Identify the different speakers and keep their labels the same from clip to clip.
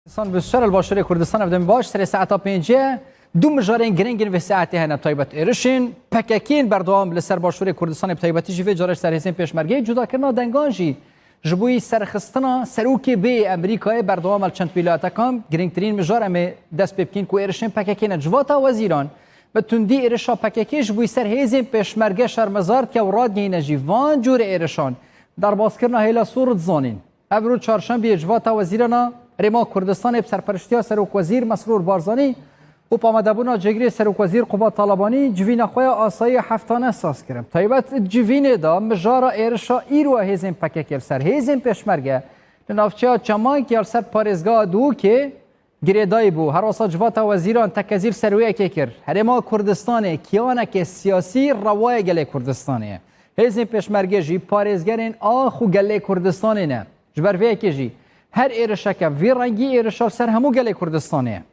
Speaker 1: کردستان بسیار الباشوری کردستان افدام باش سر ساعت 5 دو مجارین گرنگین و ساعتی هنر تایبت ارشین پککین بردوام لسر باشوری کردستان تایبتی جوی جارش سر حسین پیشمرگی جدا کردن دنگانجی جبوی سرخستنا سروکی به امریکای بردوام چند ولایت کام گرنگترین مجار ام دست بکین کو ارشین پککین جواتا وزیران به تندی ارشا پککی جبوی سر حسین پیشمرگی شرمزارد که وراد گین جوان جور ارشان در بازکردن هیلا صورت زانین ابرو چهارشنبه جواتا وزیران رما کردستان سرپرستی سروک وزیر مسرور بارزانی و پامدبونا جگری سروک وزیر قبا طالبانی جوین خواه آسایی هفتانه ساز کرد. تایبت جوین دا مجارا ایرشا ایرو هزین پککل سر هزین پیشمرگه لنافچه چمان که سر پارزگاه دو که گریدای بو هر واسه جوات وزیران تکذیر سرویه که کرد. هرما کردستان کیانه که سیاسی روای گله کردستانه. هزین پیشمرگه جی پارزگرین آخو گله کردستانه نه. جبر وی که جی هر ایرشکه وی رنگی ایرشا سر همو گله کردستانه.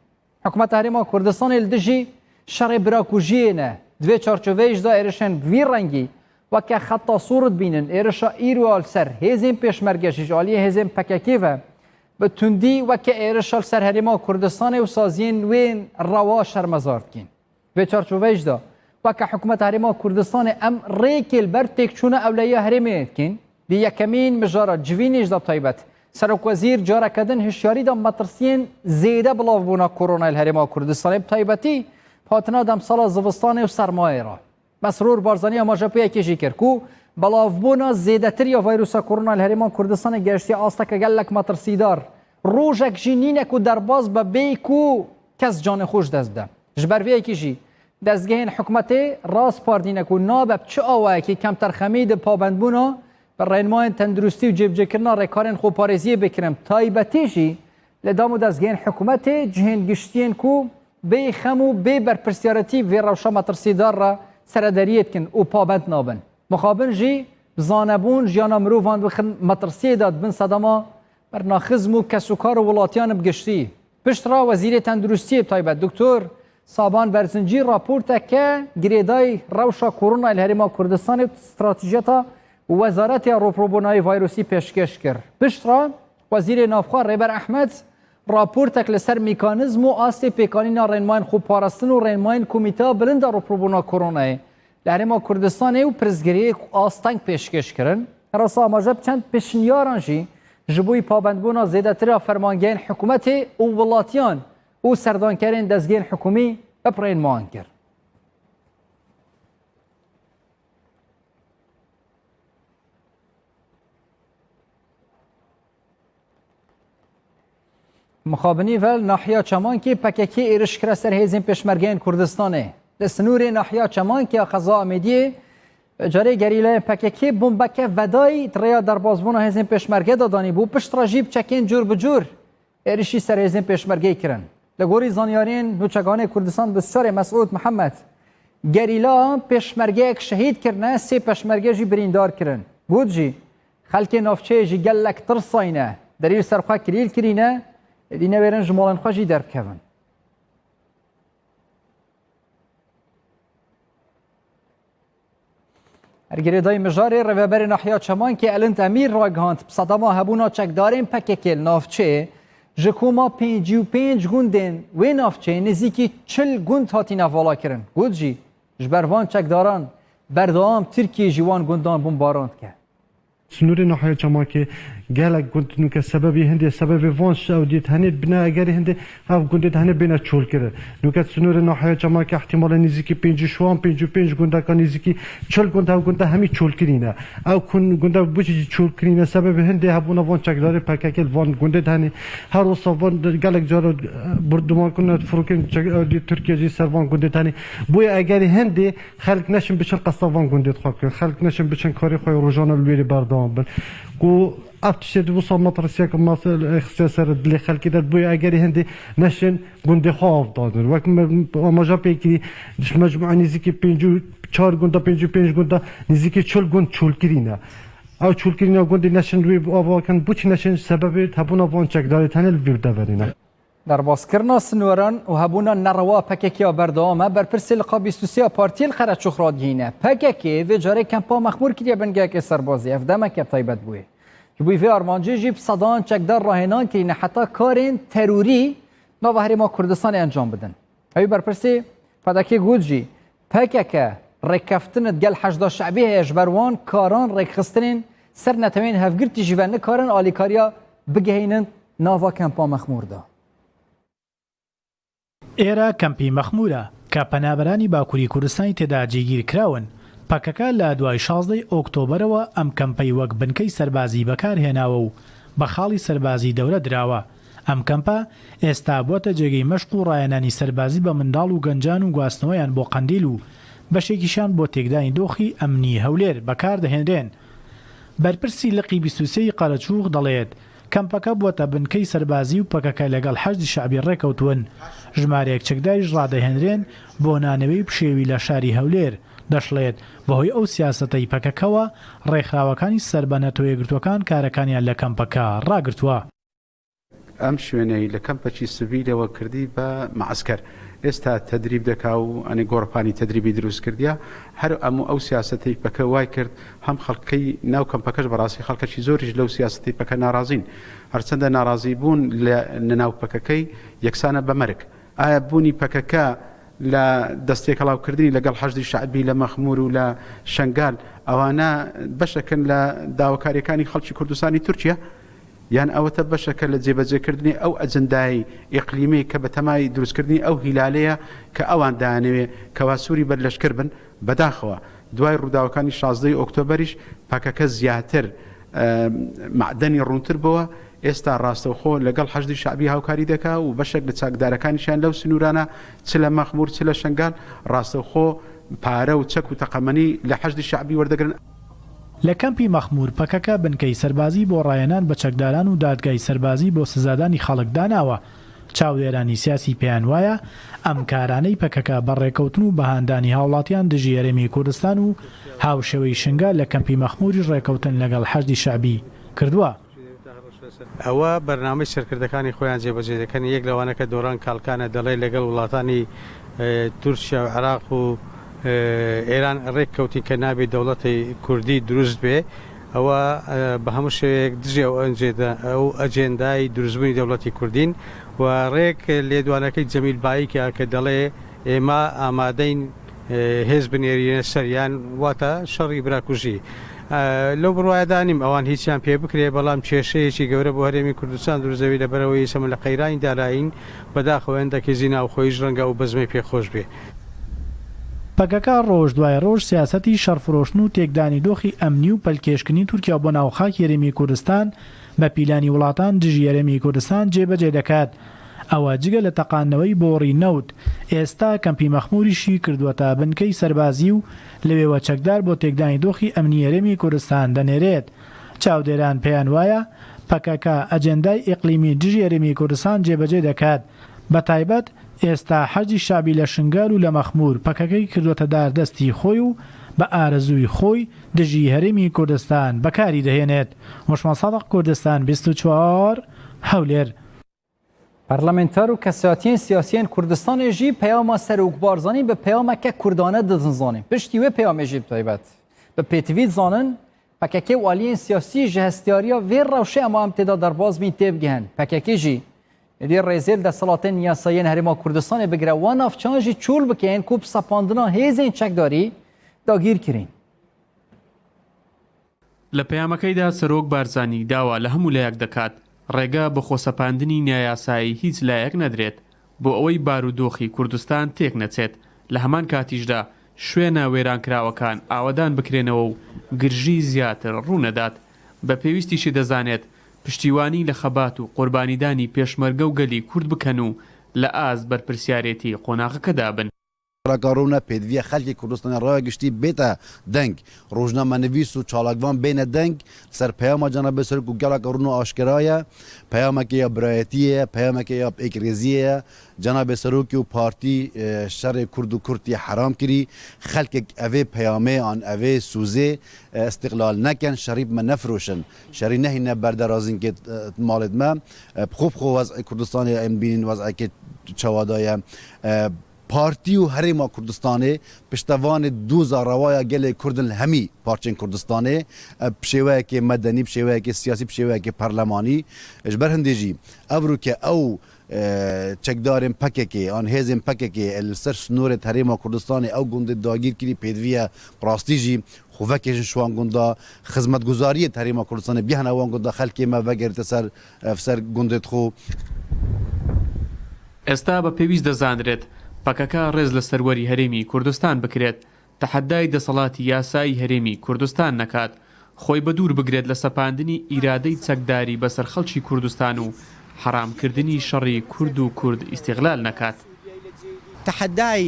Speaker 1: حکومت هرما کردستان الدجی شر براکوژی نه دوی چارچوبهش دا ایرشن وی رنگی و که خطا صورت بینن ایرشا ایروال سر هزین پیشمرگشش عالی هزین پککی و به تندی و که ایرشال سر هرما کردستان و سازین وین روا شرمزارد کین دوی چارچوبهش دا و که حکومت هرما کردستان ام ریکل بر تکچون اولیه هرمیت کین دی یکمین مجارا جوینش دا طایبت سروک وزیر جارا کردن هشیاری دا مترسین زیده بلاو بونا کرونا الهرما کردستان طایبتی پاتنا دم سال زوستان و سرمایه را مسرور بارزانی اماجا پی کشی کرد کو بلاو بونا زیده تر یا ویروس کرونا الهرما کردستان گشتی آستا که گلک مترسیدار روزک جنینه کو در باز به بی کو کس جان خوش دست ده جبر وی کشی دستگاه حکومت راست پاردینه کو نابب چه آوه که کمتر خمید پابند بونا برنامه تندرستی و جبجه کردن رکارن خوب پارێزیە بکرم تایبەتیژی لە دام و دەستگەین حکوومەتێ جهێن گشتیان کو بێ خەم و بێ بەرپرسیارەتی vê rewşa مەترسیدار را سەردەریت kin û pabend nabin. Mixabin jî zanebûn jiyana mirovan bixin metirsiyê da dibin sedema ber naxizm û kesûkar û welatiyan giştî. Pişt ra Wezîrê Tenduristiyê taybet Doktor Saban Berzincî raporteke girêdayî rewşa korona li Herêma Kurdistanê stratejiyata وزارت روپروبونای ویروسی پیشکش کرد. پشترا وزیر نافخواه ریبر احمد راپورتک لسر میکانیزم و آستی پیکانینا رنماین خوب پارستن و رنماین کمیته بلند روپروبونا کرونای لحرما کردستان و پرزگری آستنگ پیشکش کردن. راسا مجب چند پیشنیاران جی جبوی پابندبونا زیده تر فرمانگین حکومت و ولاتیان و سردانکرین دزگین حکومی اپرین مان کرد. مخابنی ول ناحیه چمان که پککی ایرش کرد سر هزین پیشمرگین کردستانه. لسنور ناحیه چمان که خزا آمیدی جاری گریله پککی بمبک ودای دریا در بازبون هزین پیشمرگی دادانی بو پشت راجیب چکین جور بجور ایرشی سر هزین پیشمرگی کرن. لگوری زانیارین نوچگان کردستان بسیار مسعود محمد گریلا پیشمرگی یک شهید کرنه سه پیشمرگی جی بریندار کرن. بود جی خلک نافچه جی گلک ترساینه دلیل سرخوا کریل کرینه دینه برن جمالن خوشی درب کردن. ارگری دای مجاری روابر ناحیه چمان که الانت امیر راگهاند بصدما هبونا چکدارین پککل نافچه جکوما 55 گوندن و نافچه نزیکی 40 گوند هاتی نوالا کرن. گود جی جبروان چکداران بردام ترکیه جوان گوندان بمباراند کرد.
Speaker 2: سنور ناحیه چما که گلک گوند نوک سببی هنده سبب وانش او دیت هنید بنا اگر هنده او گوندت هنه بنا چول کرده نوک سنور ناحیه چما که احتمال نزدیکی 55 گونده که نزدیکی 40 گونده او گونده همی چول کرینه او کن گونده بوچی چول کرینه سبب هنده هبونا وان چکدار پککل وان گوندت هنه هر روز وان گلک جارو بردمان کنه فروکن ترکیه جی سر وان گوندت هنه بوی اگر هنده خلق نشن بچن قصه وان گوندت خواه کرد خلق نشن بچن کاری خواه روزانه الویری بردام بن کو افتشد وصل مطرسيك ما اختصاص اللي خلك دات بوي اگري هندي نشن گونده خواف دادن وقت ما جا بيكي مجموعه نزيكي 4 گونده 55 گونده نزيكي 40 گوند چول كرينا او چول كرينا گونده نشن روی آوا کن بوچ نشن سبب هبونا وان چک داره تنل ویرده برینه
Speaker 1: در بازکردن سنوران و هبونا نروا پککیا بردامه بر پرسی لقا 23 پارتی القرد شخراد گینه پککی و جاره کمپا مخمور کردی بنگه که سربازی افدامه که طایبت بوی جبوی وی آرمانجی جیب صدان چکدار راهنان که حتی کارین تروری نو هریما کردستان انجام بدن. اوی برپرسی پداکی گود جی پکک رکفتن گل حشد شعبی اجبروان کاران رکخستن سر نتوین هفگرتی جیوان کارن آلیکاریا بگهینن ناوا کمپا مخمور دا.
Speaker 3: ئێرە کەمپی مەخمورە کە پەنابەرانی باکووری کوردستانی تێدا جێگیر کراون. پەکەکە لە دوای 16 ئۆکتۆبرەوە ئەم کەمپەی وەک بنکەی سەربازی بەکارهێناوە و بە خاڵی سەربازی دەورە درراوە. ئەم کەمپە ئێستا بووەتە جێگەی مەشق و ڕایەنانی سەربازی بە منداڵ و گەنجان و گواستنەوەیان بۆ قەندیل و بەشێکیشان بۆ تێکدانی دۆخی ئەمنی هەولێر بەکاردەهێنرێن. بەرپرسی لقی 23 قەرەچووق دەڵێت کەمپەکە بووەتە بنکەی سەربازی و پەکەکە لەگەڵ حەشدی شعبی ڕێکەوتون. ژمارەیەک چەکداریش ڕادەهێنرێن بۆ نانەوەی پشێوی لە شاری هەولێر. دەشڵێت بەهۆی ئەو سیاسەتەی پەکەکەوە ڕێکخراوەکانی سەربەنەتۆ یەکگرتوەکان کارەکانیان لە کەمپەکە ڕاگرتووە.
Speaker 4: ئەم شوێنەی لە کەمپەچی سڤیلەوە کردی بە معسکەر ئێستا تەدریب دەکا و ئەنێ گۆڕپانی تەدریبی دروست کردیا هەر ئەموو ئەو سیاسەتەی پەکە وای کرد هەم خەڵکەی ناو کەمپەکەش بەڕاستی خەڵکەی زۆریش لەو سیاسەتی پەکە ناڕازین هەرچەندە ناڕازی بوون لە ناو پەکەکەی یەکسانە بەمەرگ ئایا بوونی پەکەکە لە دەستێکەڵاوکردنی لەگەڵ حەشدی شعبی لە مەخمور و لە شنگال ئەوانە بەشەکەن لە داواکاریەکانی خەڵکی کوردستانی تورکیا یان ئەوەتە بەشەکە لە جێبەجێکردنی ئەو ئەجندای ئیقلیمی کە بە تەمای دروستکردنی ئەو هیلالەیە کە ئەوان دایانەوێ کەوا سووری بەرلەشکر بن بەداخەوە دوای ڕووداوەکانی 16 ئۆکتۆبەریش پاکەکە زیاتر معدەنی ڕوونتر بووە ئێستا ڕاستەوخۆ لەگەڵ حەشدی شعبی هاوکاری دەکا و بەشێک لە چاکدارەکانیشیان لەو سنوورانە چ لە مەخمور چ لە شنگال ڕاستەوخۆ پارە و چەک و تەقەمەنی لە حەشدی شعبی وەردەگرن.
Speaker 3: لە کەمپی مەخمور پەکەکە بنکەی سەربازی بۆ ڕایەنان بە چەکداران و دادگای سەربازی بۆ سزادانی خەڵک داناوە. چاودێرانی سیاسی پێیان وایە ئەم کارانەی پەکەکە بەڕێکەوتن و بەهاندانی هاوڵاتیان دژی هەرێمی کوردستان و هاوشێوەی شنگال لە کەمپی مەخموری ڕێکەوتن لەگەڵ حەشدی شعبی کردووە.
Speaker 5: ئەوە بەرنامەی سەرکردەکانی خۆیان جێبەجێ دەکەن یەک لەوانەکە دۆڕان کاڵکانە دەڵێ لەگەڵ وڵاتانی تورکیا و عێراق و ئێران ڕێککەوتی کە نابێت دەوڵەتی کوردی دروست بێ ئەوە بە هەموو شێوەیەک دژێ ئەو ئەجێندای دروستبوونی دەوڵەتی کوردین و ڕێک لێدوانەکەی جەمیل باییکە کە دەڵێ ئێمە ئامادەین هێز بنێرینە سەریان واتە شەڕی براکوژی لەو بڕواایدانیم ئەوان هیچیان پێ بکرێ بەڵام کێشەیەکی گەورە بۆ هەرێمی کوردستان دروزەوی لەبەرەوەی سەمە لە قەیرانی داراین بەداخەوە هەندێکی ناوخۆیش ڕەنگە و بەزمەی پێخۆش بێ.
Speaker 3: پەکەکە ڕۆژ دوای ڕۆژ سیاسەتی شەڕفرۆشتن و تێکدانی دۆخی ئەمنی و پەلکێشکردنی تورکیا بۆ ناوخاک هەرێمی کوردستان بە پیلانی وڵاتان دژی هەرێمی کوردستان جێبەجێ دەکات. ئەوە جگە لە تەقانەوەی بۆڕی نەوت ئێستا کەمپی مەخموریشی کردووەتە بنکەی سەربازی و لەوێوە چەکدار بۆ تێکدانی دۆخی ئەمنی هەرێمی کوردستان دەنێرێت. چاودێران پێیان وایە پەکەکە ئەجێندای ئیقلیمی دژی هەرێمی کوردستان جێبەجێ دەکات بە تایبەت ئێستا حەجی شابی لە شنگال و لە مەخمور پەکەکەی کردوتە داردەستی خۆی و بە ئارەزووی خۆی دژی هەرێمی کوردستان بەکاری دەهێنێت. وشمان سادق کوردستان 24 هەولێر.
Speaker 1: پارلمانتار و کەساتین سیاسیین کوردستان جی پیام سەرۆکبارزانی بە پیامەکە کوردانە دەزانین پشتی وێ پیامێژی بتایبەت بە پێتویت زانن پەکەکە والیین سیاسی ji hestiyariya vê rewşê ema em têda derbas bîn têbgihin pekekê jî êdî rêzêl deselatên yasayên Herêma Kurdistanê bigire wan navçan jî çûl bikên ku bi sepandina hêzên çekdarî dagîr kirin.
Speaker 6: لە پەیامەکەیدا سەرۆک بارزانی داوا لە هەموو لایەک دەکات ڕێگا بە خۆسەپاندنی نیایاسایی هیچ لایەک نەدرێت بۆ ئەوەی بارودۆخی کوردستان تێک نەچێت لە هەمان کاتیشدا شوێنە وێرانکراوەکان ئاوەدان بکرێنەوە و گرژی زیاتر ڕوونەدات بە پێویستیشی دەزانێت پشتیوانی لە خەبات و قوربانیدانی پێشمەرگە و گەلی کورد بکەن و لە ئاز بەرپرسیارەتی قۆناغەکەدا بن.
Speaker 7: راکارونا پێدویە خەڵکی کوردستانی ڕاگەشتی بێتە دەنگ ڕۆژنامەنویس و چالاکوان بێنە دەنگ سەر پەیاما جەنابێ سەرۆک و گەڵێکە ڕوون و ئاشکرایە پەیامێکی یا برایەتیە پەیامێکی یا ئێکرێزیەیە جەنابێ سەرۆکی و پارتی شەڕێ کورد و کورتی حرام کردی خەڵکێک ئەvê پەیامێ ئان ئەvê سوزێ استقلال نەکەن شەریب مە نەفرۆشن شەری نەهینە بەردەرازینکێ ماڵێت مە بخۆ وەزعی کوردستانی ئەم بینین وەزعەکێ چاوادایە پارتی و هرێما کوردستانê piştevanê doza rawaya gelê Kurdin hemî parçên Kurdistanê pişêweyekê medenî pişêweyekê siyasî pişêweyekê parlemanî ji ber hindê jî ev rûke ew çekdarên PKK an hêzên PKK li ser snorê herêma Kurdistanê ew gundê dagîr kirî pêdiviya rastî jî xwevekê ji şwan gunda xizmetguzariyê herêma Kurdistanê bihna wan gunda xelkê me vegerîte ser gundê xwe.
Speaker 6: ئێستا بە پێویست دەزانرێت پەکەکە ڕێز لە سەروەری هەرێمی کوردستان بکرێت تەحەدای دەسەڵاتی یاسایی هەرێمی کوردستان نەکات خۆی بە دوور بگرێت لە سەپاندنی ئیرادەی چەکداری بەسەر خەڵکی کوردستان و حرامکردنی شەڕی کورد و کورد ئیستیغلال نەکات.
Speaker 8: تەحەدای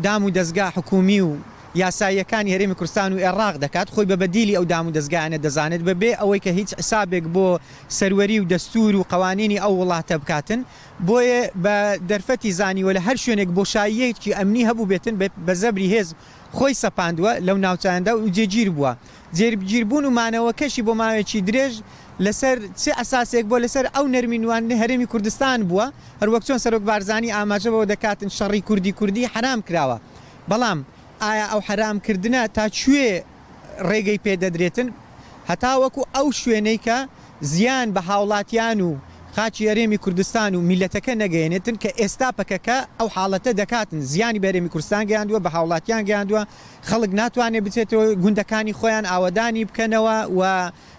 Speaker 8: دام و دەستگا حکومی و یاساییەکانی هەرێمی کوردستان و عێراق دەکات خۆی بە بەدیلی ئەو دام و دەستگایانە دەزانێت بەبێ ئەوەی کە هیچ حسابێک بۆ سەروەری و دەستور و قوانینی ئەو وڵاتە بکاتن بۆیە بە دەرفەتی زانیوە لە هەر شوێنێک بۆشاییەکی ئەمنی هەبوو بێتن بە زەبری هێز خۆی سەپاندووە لەو ناوچاندا و جێگیر بووە جێگیربوون و مانەوەکەشی بۆ ماوەیەکی درێژ لەسەر چه ئەساسێک بۆ لەسەر ئەو نەرمینوان هەرێمی کوردستان بووە هەروەک چۆن سەرۆک بارزانی ئاماژەوە دەکاتن شەڕی کوردی حرام کراوە بەڵام ئایا ئەو حرامکردنە تا کوێ ڕێگەی پێدەدرێتن هەتا وەکو ئەو شوێنەی کە زیان بە هاوڵاتیان و خاچی هەرێمی کوردستان و میلەتەکە نەگەێنێتن کە ئێستا پەکەکە ئەو حاڵەتە دەکاتن زیانی بە هەرێمی کوردستان گەیاندووە بە هاوڵاتیان گەیاندووە خەڵک ناتوانێت بچێتەوە گوندەکانی خۆیان ئاوەدانی بکەنەوە و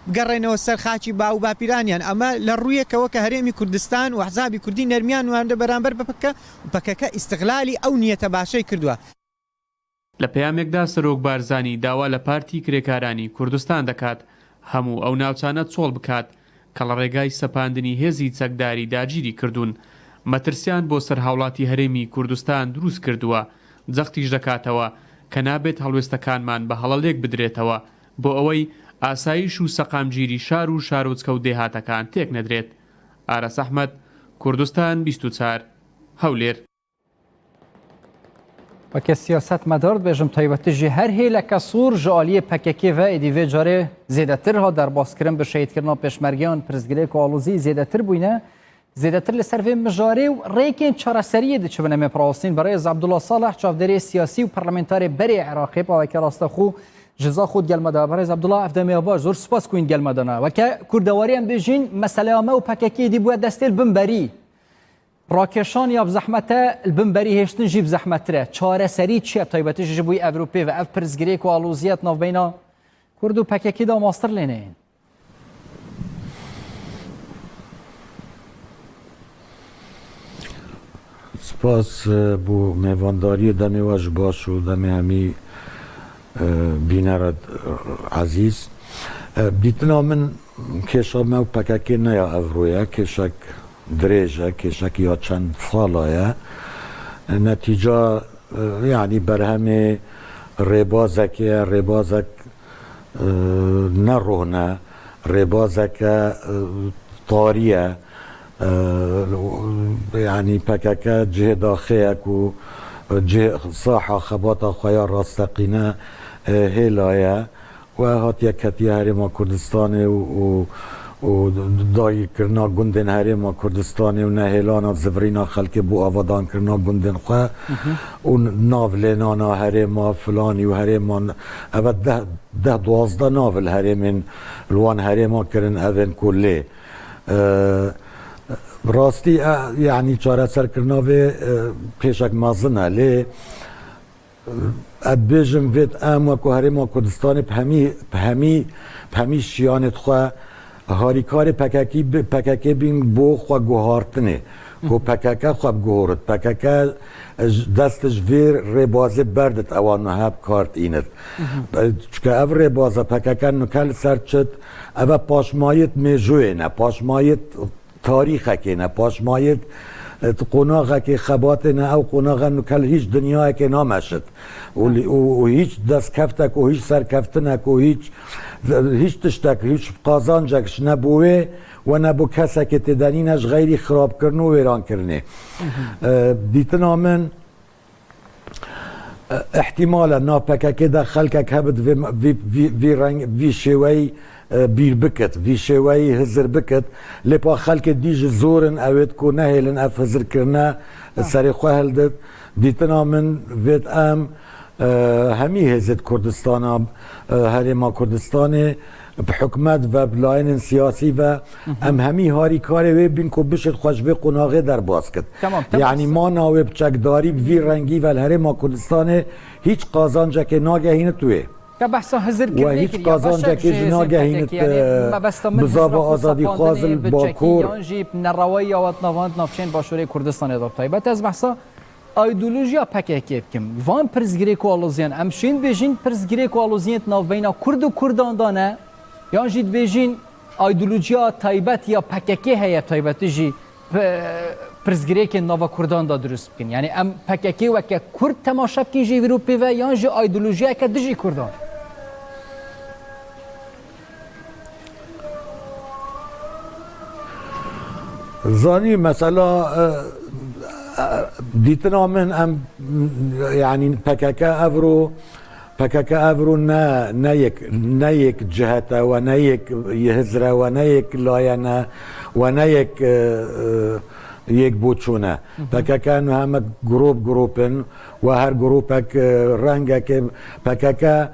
Speaker 8: بگەڕێنەوە سەر خاچی باو باپیرانیان ئەمە لە ڕوویەکەوە کە هەرێمی کوردستان و حزابی کوردی نەرمیان واندە بەرامبەر بەپەکە و پەکەکە ئیستیغلالی ئەو نیەتە باشەی کردووە.
Speaker 6: لە پەیامێکدا سەرۆک بارزانی داوا لە پارتی کرێکارانی کوردستان دەکات هەموو ئەو ناوچانە چۆڵ بکات کە لە ڕێگای سەپاندنی هێزی چەکداری داگیری کردوون مەترسیان بۆ سەر هاوڵاتی هەرێمی کوردستان دروست کردووە جەختیش دەکاتەوە کە نابێت هەڵوێستەکانمان بە هەڵەلێک بدرێتەوە بۆ ئەوەی ئاسایش و سەقامگیری شار و شارۆچکە و دێهاتەکان تێک نەدرێت. ئارەس ئەحمەد کوردستان 24 هەولێر.
Speaker 1: وەکە سیاست مەدار بێژم تایبەتیژی هەر هێلەکە سوور ji aliyê PKK ve êdî vê carê zêdetir hat derbazkirin bi şehîdkirina pêşmergeyan pirzgirêk û alozî zêdetir bûyne zêdetir li ser vê mijarê û rêkên çareseriyê diçibin em ê pirawastîn berêz Abdullah Saleh çavderê siyasî û parlamentarê berê Iraqê paveke rastexû ji za xwe gelmeda berêz Abdullah ev demê baş zor spas ku gelmedana weke kurdewarî em bêjin meseleyame û PKK dî bûye destê bin berî ڕاکێشان یا بزەحمەتە بمبەری هێشتن ژی بزەحمەترە چارەسەری چییە تایبەتیش ji بووی ئەڤروپێ و ئەف پرزگرێک و ئالوزیەت ناوبەینا کورد و پەکێکیدا ماستر لێنێن.
Speaker 9: سپاس بۆ میێوانداریە دەمێواش باش و دەمێ هەمی بینەرە عەزیز دیتنا من کێشەمە و پەکەکێ نەیە ئەڤڕۆیە کێشەک درێژە کێشەکی یا چەند ساڵایە نەتیجا یعنی بەرهەمێ ڕێبازێکە ڕێبازێک نەڕۆنە ڕێبازێکە تاریە ینی پەکەکە جێداخەیەک و ساحە خەباتە خۆیان ڕاستەقینە هێلایە و هاتیە کەتیە هەرێما کوردستانê و داگیرکردنا gundên herêma Kurdistanê û nehêlana zivirîna xelkê bû avadankirdina gundên xwe û navlênana herêma filanî û herêman ev deh duwazda nav li herêmên li wan herêma kirin evên ku lê rastî yanî çareserkirina vê pêşek mezin e lê ez bêjim vê em wekû herêma Kurdistanê hemî şiyanê xwe هاریکاری پەکەکێ بین بۆ خوا گوهارتنێ کو پەکەکە خوا بگۆڕت پەکەکە دەستش vê rêbazê berdit ewan heb kart înit çuke ev rêbaza pekeke nukel ser çit ev e paşmayit mêjoyê ne paşmayit tarîxekê ne paşmayit qonaxekê xebatê ne ew qonaxe nukel hîç dinyayekê nameşit û hîç destkeftek û hîç serkeftinek û هیچ تشتێک هیچ قازانجێکش نەبووێ و نەبوو کەسێکی تێدەنینەش غەیری خراپکردن و وێرانکردنێ دیتنا من احتیمالە ناپەکەکێدا خەلکێک هەبت vî şێوەی بیر بکت vî şێوەی hizir bikit lêpa xelkê dî ji zorin ew ê ku nehêlin ev hizirkirine serê xwe hildit دیتنا من وید ام همی هزت کردستان هرما کردستان بحکمت و بلاین سیاسی و ام همی هاری کاری وی بین کو بشد خوش به قناغه در باز کد یعنی ما ناوب چکداری بوی رنگی و هرما کردستان هیچ قازانجا که ناگهین توی
Speaker 1: بحثا هزر
Speaker 9: و هیچ قازانجا که ناگهینت بزاو آزادی خوازل باکور
Speaker 1: یانجی نروایی آوات نواند نافچین باشوری کردستان اداب تایبت از بحثا ایدئولوژیا پککی بکم وان پرزگری کو آلوزیان امشین بیجین پرزگری کو آلوزیان ناو بینا کرد و کردان دانه یانجی بیجین ایدئولوژیا تایبت یا پککی هیا تایبت جی پرزگری که ناو کردان دا درست بکن یعنی ام پککی و که کرد تماشا بکن جی ویروپی و یانجی ایدئولوژیا که دجی کردان
Speaker 9: زانی مثلا دیتنا من ام يعني پکک افرو نه یک جهته و نه یک یهزره و نه یک لایه و نه یک بوچونه پکک همه گروپن و هر گروپک رنگک پکک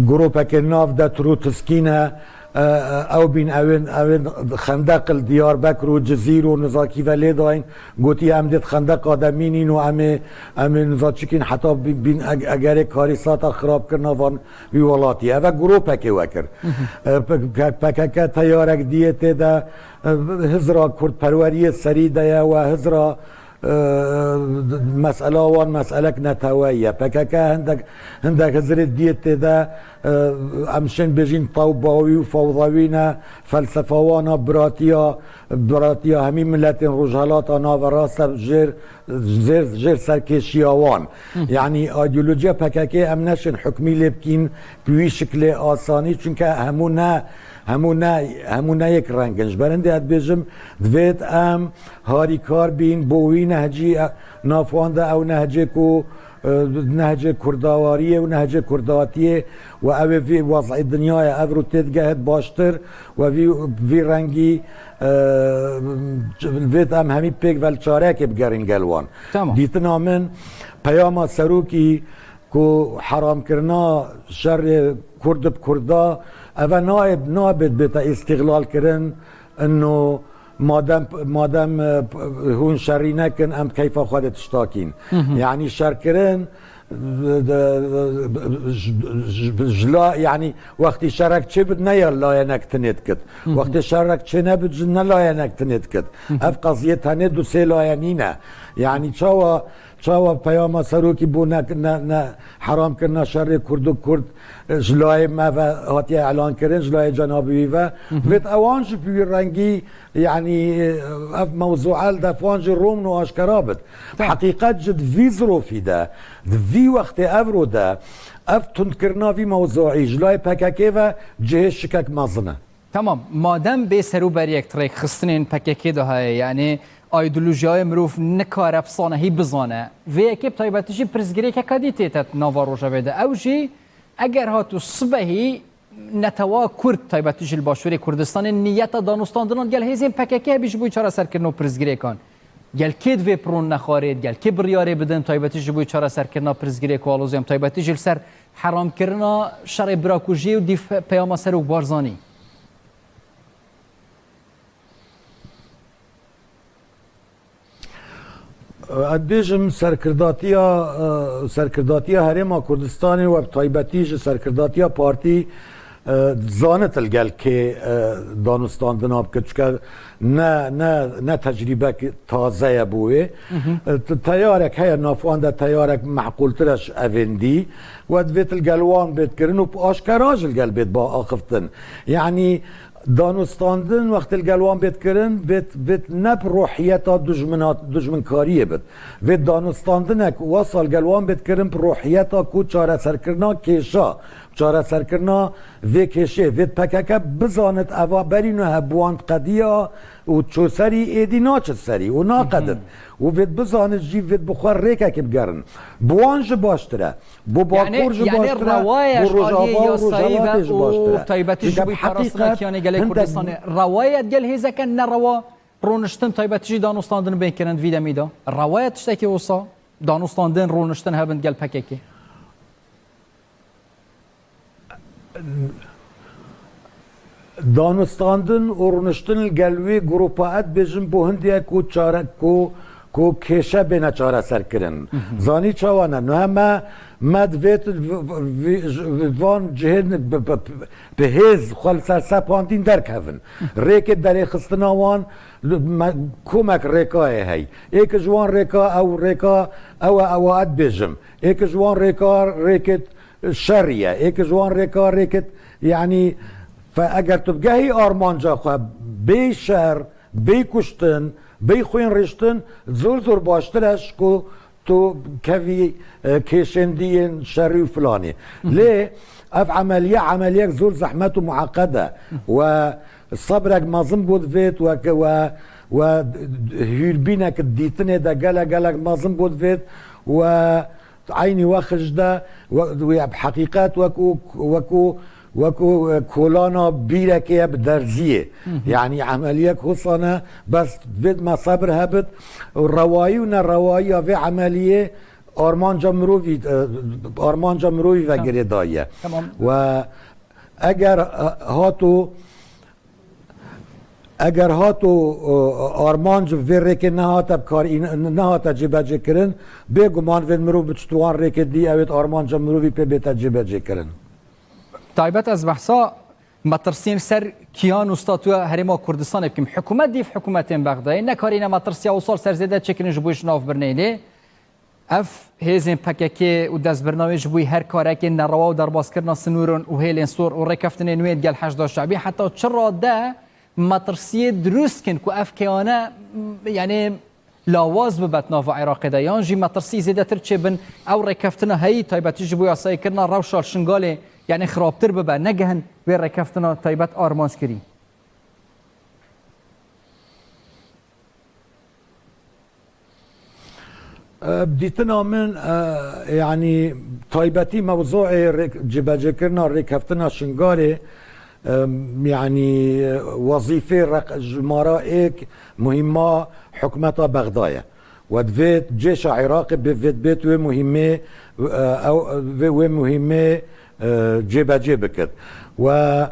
Speaker 9: گروپک ناف ده ترو تسکینه او بین اوین خندق الدیار بکر و جزیر و نزاکی و لیداین گوتی هم دید خندق آدمینین و امه نزاچکین حتی بین اگر کاری ساتا خراب کرنا وان ویولاتی اوه گروپه که وکر پککه تیارک دیته ده هزرا کرد پروری سری ده و هزرا مسئله وان مسئله نتوایه پککه هندک هزر دیت ده امشن بجین طوباوی و فوضاوینا فلسفه وانا براتیا همین ملت رجالات آنا و راست جر سرکشی آوان یعنی ایدئولوژیا پککه ام نشن حکمی لبکین بوی شکل آسانی چونکه همون یک رنگنش برنده اد بیجم دوید ام هاری کار بین بوی نهجی نافوانده او نهجی کو نهج کرداواریه و نهج کرداتیه و او وی وضع دنیای او رو تدگهد باشتر و وی رنگی وید هم همی پیگ ولچاره که بگرین گلوان دیتنا من پیاما سروکی که حرام کرنا شر کرد بکردا او نابد بیتا استغلال کرن انه مادام هون شری نکن ام کیف خودت اشتاکین یعنی شر کرن جلا یعنی وقتی شرک چه بد نه لایه نکتنید کد وقتی شرک چه نبد نه لایه نکتنید کد اف قضیه تنه دو سه لایه نینه یعنی چاوا پیام سروکی بو نه حرام کرنا شر کرد و کرد جلای ما و هاتی اعلان کردن جلای جنابی و وید اوانج بی رنگی یعنی اف موضوع دفوانج روم و آشکارا بد حقیقت جد وی ظروفی ده وی وقت افرو ده اف تنکرنا وی موضوعی جلای پککه و جه شکک مازنه
Speaker 1: تمام مادام به سرو بر یک تریک خستنین پککه ده های یعنی ایدئولوژیای مروف نکاره بسانه هی بزانه و یکی بتایبتشی پرزگری که کدی تیتت نواروجه بده اوجی اگر هاتو صبحی نتوا کرد تایبتشی الباشوری کردستان نیت دانستان دنان گل هیزین پککه بیش بوی چرا سر کرنو پرزگری کن گل کید وی پرون نخارید گل کی بریاری بدن تایبتشی بوی چرا سر کرنا پرزگری کوالوزیم تایبتشی سر حرام کرنا شر براکوژی و دیف پیام سر و بارزانی
Speaker 9: ادبیجم سرکرداتیا هرما کردستانی و تایبتیج سرکرداتیا پارتی زانت الگل که دانستان دناب که چکر نه تجربه تازه بوه تیارک های نافوان ده تیارک معقول ترش اوندی و دویت الگلوان بید کرن و آشکراج الگل بید با آخفتن یعنی دانستاندن وقت الگلوان بید کرن بید نب روحیتا دجمنکاریه بید وید دانستاندنک وصل گلوان بید کرن روحیتا کو چاره سرکرنا کشا چاره سرکرنا وی کشه وید پککه بزانت اوا برینو هبواند قدیا و چو سری ایدی ناچ سری و ناقدد و وید بزانت جی وید بخور ریکه که بگرن بوانج باشتره بو باکورج
Speaker 1: یعنی روایش آلیه یا ساییوه و تایبتیش بوی پراستنکیانه گله کردستان روایت گل هیزه که نروا رونشتن تایبتیجی دانستاندن بین کرند ویده میده روایت شتکی اوسا دانوستاندن رونشتن هبن گل پککی
Speaker 9: دانستاندن و رونشتن الگلوی گروپات بجن بو هندیه کو چاره کو کشه بین چاره سر کرن زانی چوانه نه ما مدویت وان جهن به هز خال سر سپاندین درک هفن ریک در خستناوان کمک ریکای هی ایک جوان ریکا او اد بجم ایک جوان ریکت شریه ایک جوان ریکت یعنی فاگر تبقى آرمانجا خواه بی شهر بی کشتن بی خوین رشتن زور باشترش که تو كفي كيشندين شري فلاني ليه اف عمليه زور زحمته معقده والصبرك ما زنبود فيت و هيربينك ديتني دا قالك ما زنبود فيت وعيني واخج دا بحقيقات وكو كولانا بيركيه بدرزيه يعني عمليه خصنا بس فيد ما صبر هبت الروايه في عمليه آرمان جمروی و گردایه و اگر هاتو آرمان جو ویره که نهات جبه کرن بگمان وید مرو بچتوان ره که دی اوید آرمان جمروی پی بیتا جبه کرن
Speaker 1: تایبەت از بحثا مترسین سر کیان استاتو هرما کردستان بکیم حکومت دیف حکومتین بغدای نکارینه مترسیا و سال سرزیده چکنش بویش ناف برنیلی اف هیزن پککی و دست برنامج بوی هر کاره که نروا و درباز کردن سنورون و هیلین سور و رکفتن نوید گل 18 شعبی حتی چرا ده مترسیه دروست کن که اف کیانه یعنی لاواز ببت ناف عراق ده یان جی مترسی زیده تر چه بن او رکفتن هی تایبتیش بوی آسایی کردن روشال شنگاله يعني خرابتر ببا نجهن وين ركفتنا طيبات آرمانش كري
Speaker 9: بديتنا من يعني طيبتي موضوع جباجي كرنا ركفتنا شنغالي يعني وظيفة جمارائك مهمة حكومة بغداية ودفيت جيش عراقي بفيت مهمة أو مهمة جيبه كد و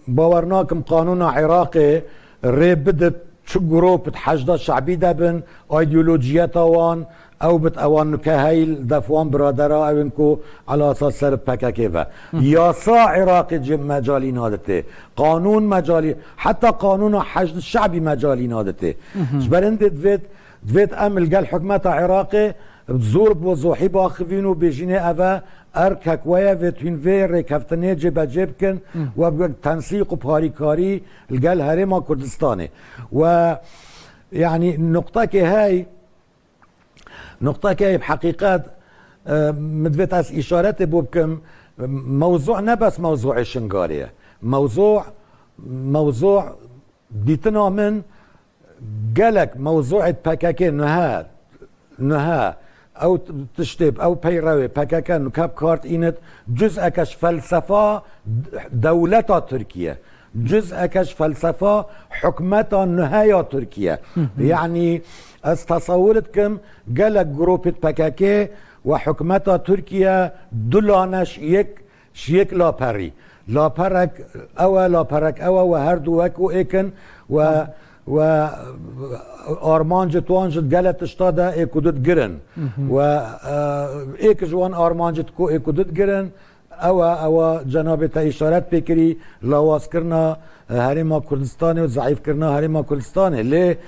Speaker 9: باورناكم قانون عراقي ريب بدت شو جروب حشد شعبي دبن ايديولوجيات اوان او بت اوان كهيل دفوان برادرا او انكو على اساس سر بكاكيفا ياسا عراقي مجالي نادته قانون مجالي حتى قانون حشد الشعبي مجالي نادته جبرند دفيت امل قال حكمة عراقي بزور بوضوحي باخفينو بيجيني افا اركك ويا فيتوين فير كفتني جيب كن وتنسيق بهاريكاري القال هرما كردستاني و يعني النقطة كي بحقيقة مدفت از اشارات بوبكم موضوع نبس موضوع الشنغارية موضوع ديتنا من قالك موضوع باكاكي نها او تشتب او بيروي باكاكان كاب كارت اينت جزء كش فلسفه دولة تركيا جزء كش فلسفه حكمة نهاية تركيا يعني استصورتكم قالك جروب باكاكي وحكمة تركيا دلانش شيك لا برك او وهردو اكو ايكن و آرمانجت وانجت قالت اشتاده ايكودت جرن و ايك جوان آرمانجت كو ايكودت جرن او جنابتا اشارت بكري لواز کرنا هرما كردستاني و ضعيف کرنا هرما كردستاني ليه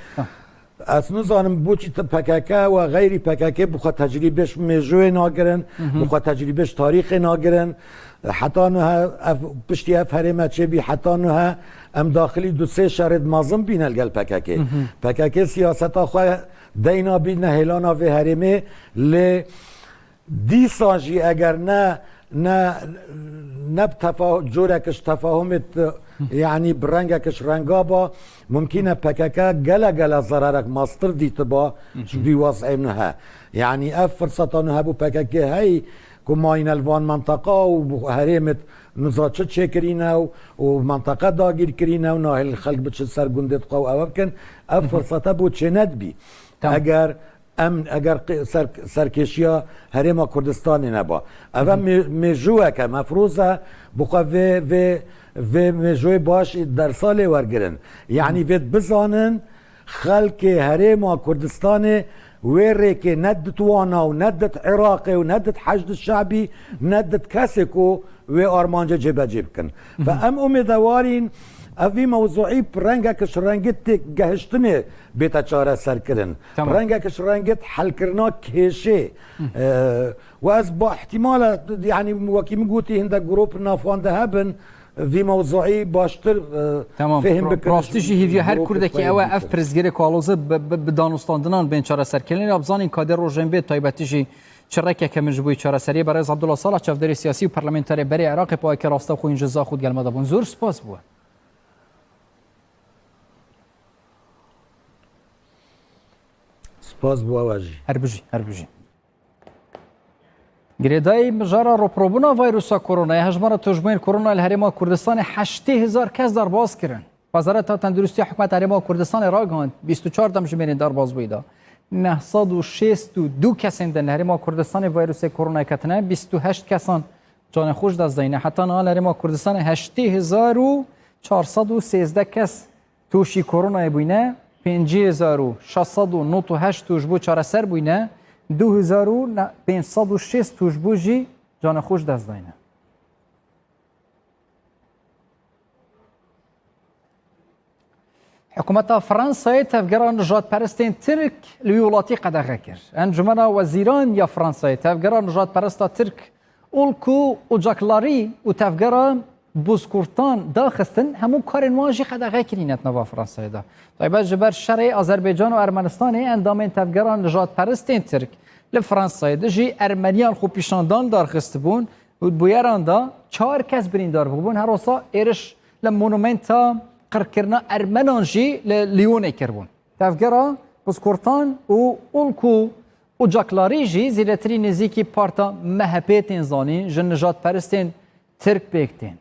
Speaker 9: اسنو زانم بوچی پککه و غیری پککه بخواه تجربهش مجوه ناگرن بخواه تجربهش تاریخ ناگرن حتی نوها پشتی اف هرمه چه بی حتی نوها ام داخلی دو سه شرد مازم بین الگل پککه پککه سیاستا خواه دینا بی نهیلانا و هرمه لی دی سانجی اگر نه جورکش تفاهمت يعني برنگكش رنگابا ممكنه بكاكا جلا ضررك ماستر دي تبا دي وضع منها يعني فرصه نهبو بكاكا هي كماين الوان منطقه وهرمت نزاتش تشكرينا ومنطقه داغير كرينا وناهل الخلق بتش سر گندت قو او كان فرصه بو تشند بي امن اگر سرکشیا هرما کردستان نبا اول مجوه که مفروضه بخوا و مجوه باش در سال ورگرن یعنی وید بزانن خلق هرما کردستان ويري كي ندت وانا وندت عراقي وندت حشد الشعبي ندت كاسكو وارمانجا جيبا جيبكن فام اميدوارين افي موضوعي برنجا شرنجت جهشتني بيتا شارع سركرن برنجا شرنجت حل كرنا كيشي واصبح احتمال يعني وكي مقوتي هندا جروب نافوان ذهبن في موضوعي باشتر
Speaker 1: فهم راستشی هیوی هر کرده که اوه اف پرزگیر کالوزه بدانستاندنان بین چاره سرکلین ابزانین کادر روژنبه تایبتیجی چرکه که مجبوی چاره سری برای عبدالله صالح چفداری سیاسی و پارلمانتری بری عراق پای که راسته خوین جزا خود گلمه دابون زور سپاس بوه
Speaker 9: سپاس بوه واجی
Speaker 1: هر بجی گریدای مجارا روپروبونا ویروسا کرونا هجمار تجمعین کرونا الهرما کردستان 80,000 کس در باز کردن. وزارت تندرستی حکومت هرما کردستان را گاند 24 دمجمین در باز بوده. 962 کسان در هرما کردستان ویروس کرونا کتنه 28 کسان جان خوش دست دینه حتی نه هرما کردستان 80,413 کس توشی کرونا بوینه 5,698 توش بو چاره سر بوینه 2,506 توش بوجی جان خوش دست داینه. حکومت فرانسه تفگران نجات پرستین ترک لیولاتی قدغه کرد. انجمن وزیران یا فرانسه تفگران نجات پرستا ترک اولکو اوجاکلاری و تفگران بوزکورتان داخستن همون کارن واجی قدغه کرینت نوا فرانسه دا. طيب جبر شرع آذربایجان و ارمنستان اندام تفگران نجات پرستین ترک لفرانسه دجی ارمنیان خوب پیشاندان دارخست بون و بویران دا 4 کس بریندار بون هر وسا ایرش لمونومنتا قرکرنا ارمنان جی لیونه کربون تفگرا بوزکورتان و اولکو و جاکلاری جی زیرتری نزیکی پارتا مهپیتین زانی جن نجات پرستین ترک بیکتین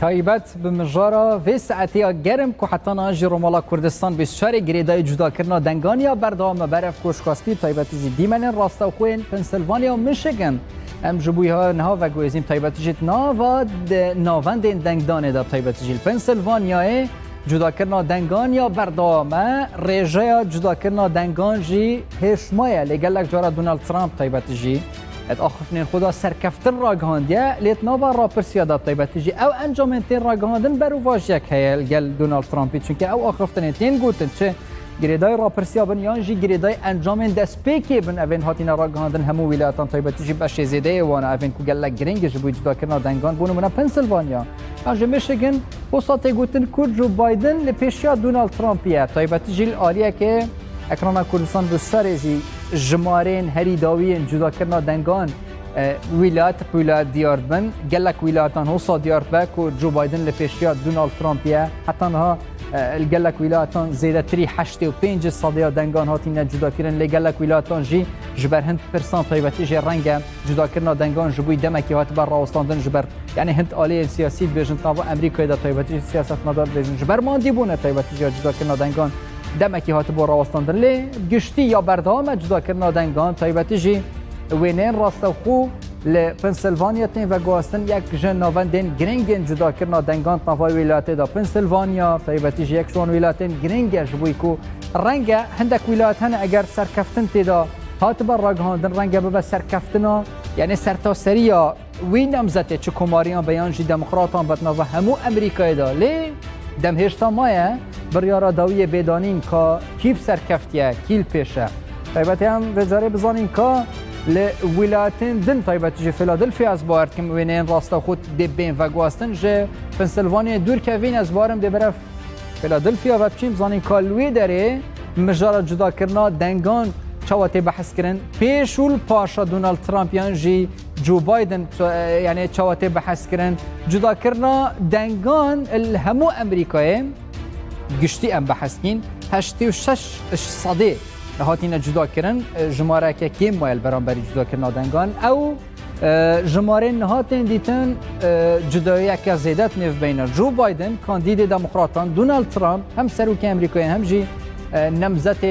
Speaker 1: تایبت به مجارا و ساعتی گرم که حتی ناجی رومالا کردستان بسیار گریدای جدا کردن دنگانیا بردام برف کوشکاستی تایبتی دیمن راستا خوین پنسیلوانیا و میشیگن ام جبوی ها نه و گویزیم تایبتی جت ناوند دنگدانه دا تایبتی جیل پنسیلوانیا جدا کردن دنگانیا بردام رژه جدا کردن دنگان جی هشمایه لگلک جارا دونالد ترامپ تایبتی جی آخفنین خدا سرکفتن را گهاندیه لیت نابا را پرسیاده طیبتی جی او انجامنتین را گهاندن برو واجیک هیل گل دونالد ترامپی چونکه او آخفتنین تین گوتن چه گریدای را پرسیابن یان جی گریدای انجامن دست پیکی بن اوین هاتین را گهاندن همو ولایتان طیبتی جی بشه زیده وانا اوین کو گلک گرینگ جبوی جدا کرنا دنگان بونو منا پنسیلوانیا آنجا میشیگن بساته گوتن کو جو بایدن لپیشیا دونالد ترامپیه طیبتی جی آریه که اکرانا کردستان بسیاری جمارین هری داوین جدا کردن دنگان ولایت دیار بن گلک ولایتان هوسا دیار بک و جو بایدن لپیشیا دونالد ترامپیه حتی ها الگلک ولایتان زیاده تری 85 صدیا دنگان هاتین جدا کردن لگلک ولایتان جی جبر هند پرسان طیبتی جی رنگ جدا کردن دنگان جبوی دمکی هات بر راوستاندن جبر یعنی هند عالی سیاسی بیشتر نوا امریکای دا طیبتی سیاست مدار بیشتر جبر ماندی بونه طیبتی جدا کردن دنگان دمکی هات بو راوستاندن لی گشتی یا بردام جدا کردن دنگان طیبتی جی وینین راستا خو ل پنسیلوانیا تین و گواستن یک جن نواندن گرینگن جدا کردن دنگان نوای ولایت دا پنسیلوانیا طیبتی جی یک شون ولایت گرینگ جبوی کو رنگ هندک ولایت هن اگر سرکفتن تدا هات بر راگهاندن رنگ به سرکفتنا یعنی سرتاسریا وین نمزته چه کماریان بیان جی دموکراتان بدنا و همو امریکای دا لی دم هشتا مایه بریارا داوی بدانین که کیف سرکفتیه کیل پیشه طیبتی هم وجاره بزانین که لولایتین دن تایبەتی جی فیلادلفیا از باورد کم وینین راستا خود دی بین و گواستن جه پنسیلوانیا دور که وین از بارم دی برف فیلادلفیا و بچیم زانین کالوی داره مجارا جدا کرنا دنگان چاواتی بحث کرن پیشول پاشا دونالد ترامپ یان جی جو بایدن یعنی چاواتی بحث کرن جدا کرنا دنگان الهمو امریکای گشتی ام بحث کین 86% هاتینا جدا کرن جماره که کم مایل برانبری جدا کرنا دنگان او جماره نهاتین دیتن جدایی که زیادت نیف بین جو بایدن کاندید دموکراتان دونالد ترامپ هم سروک امریکایی هم جی نمزت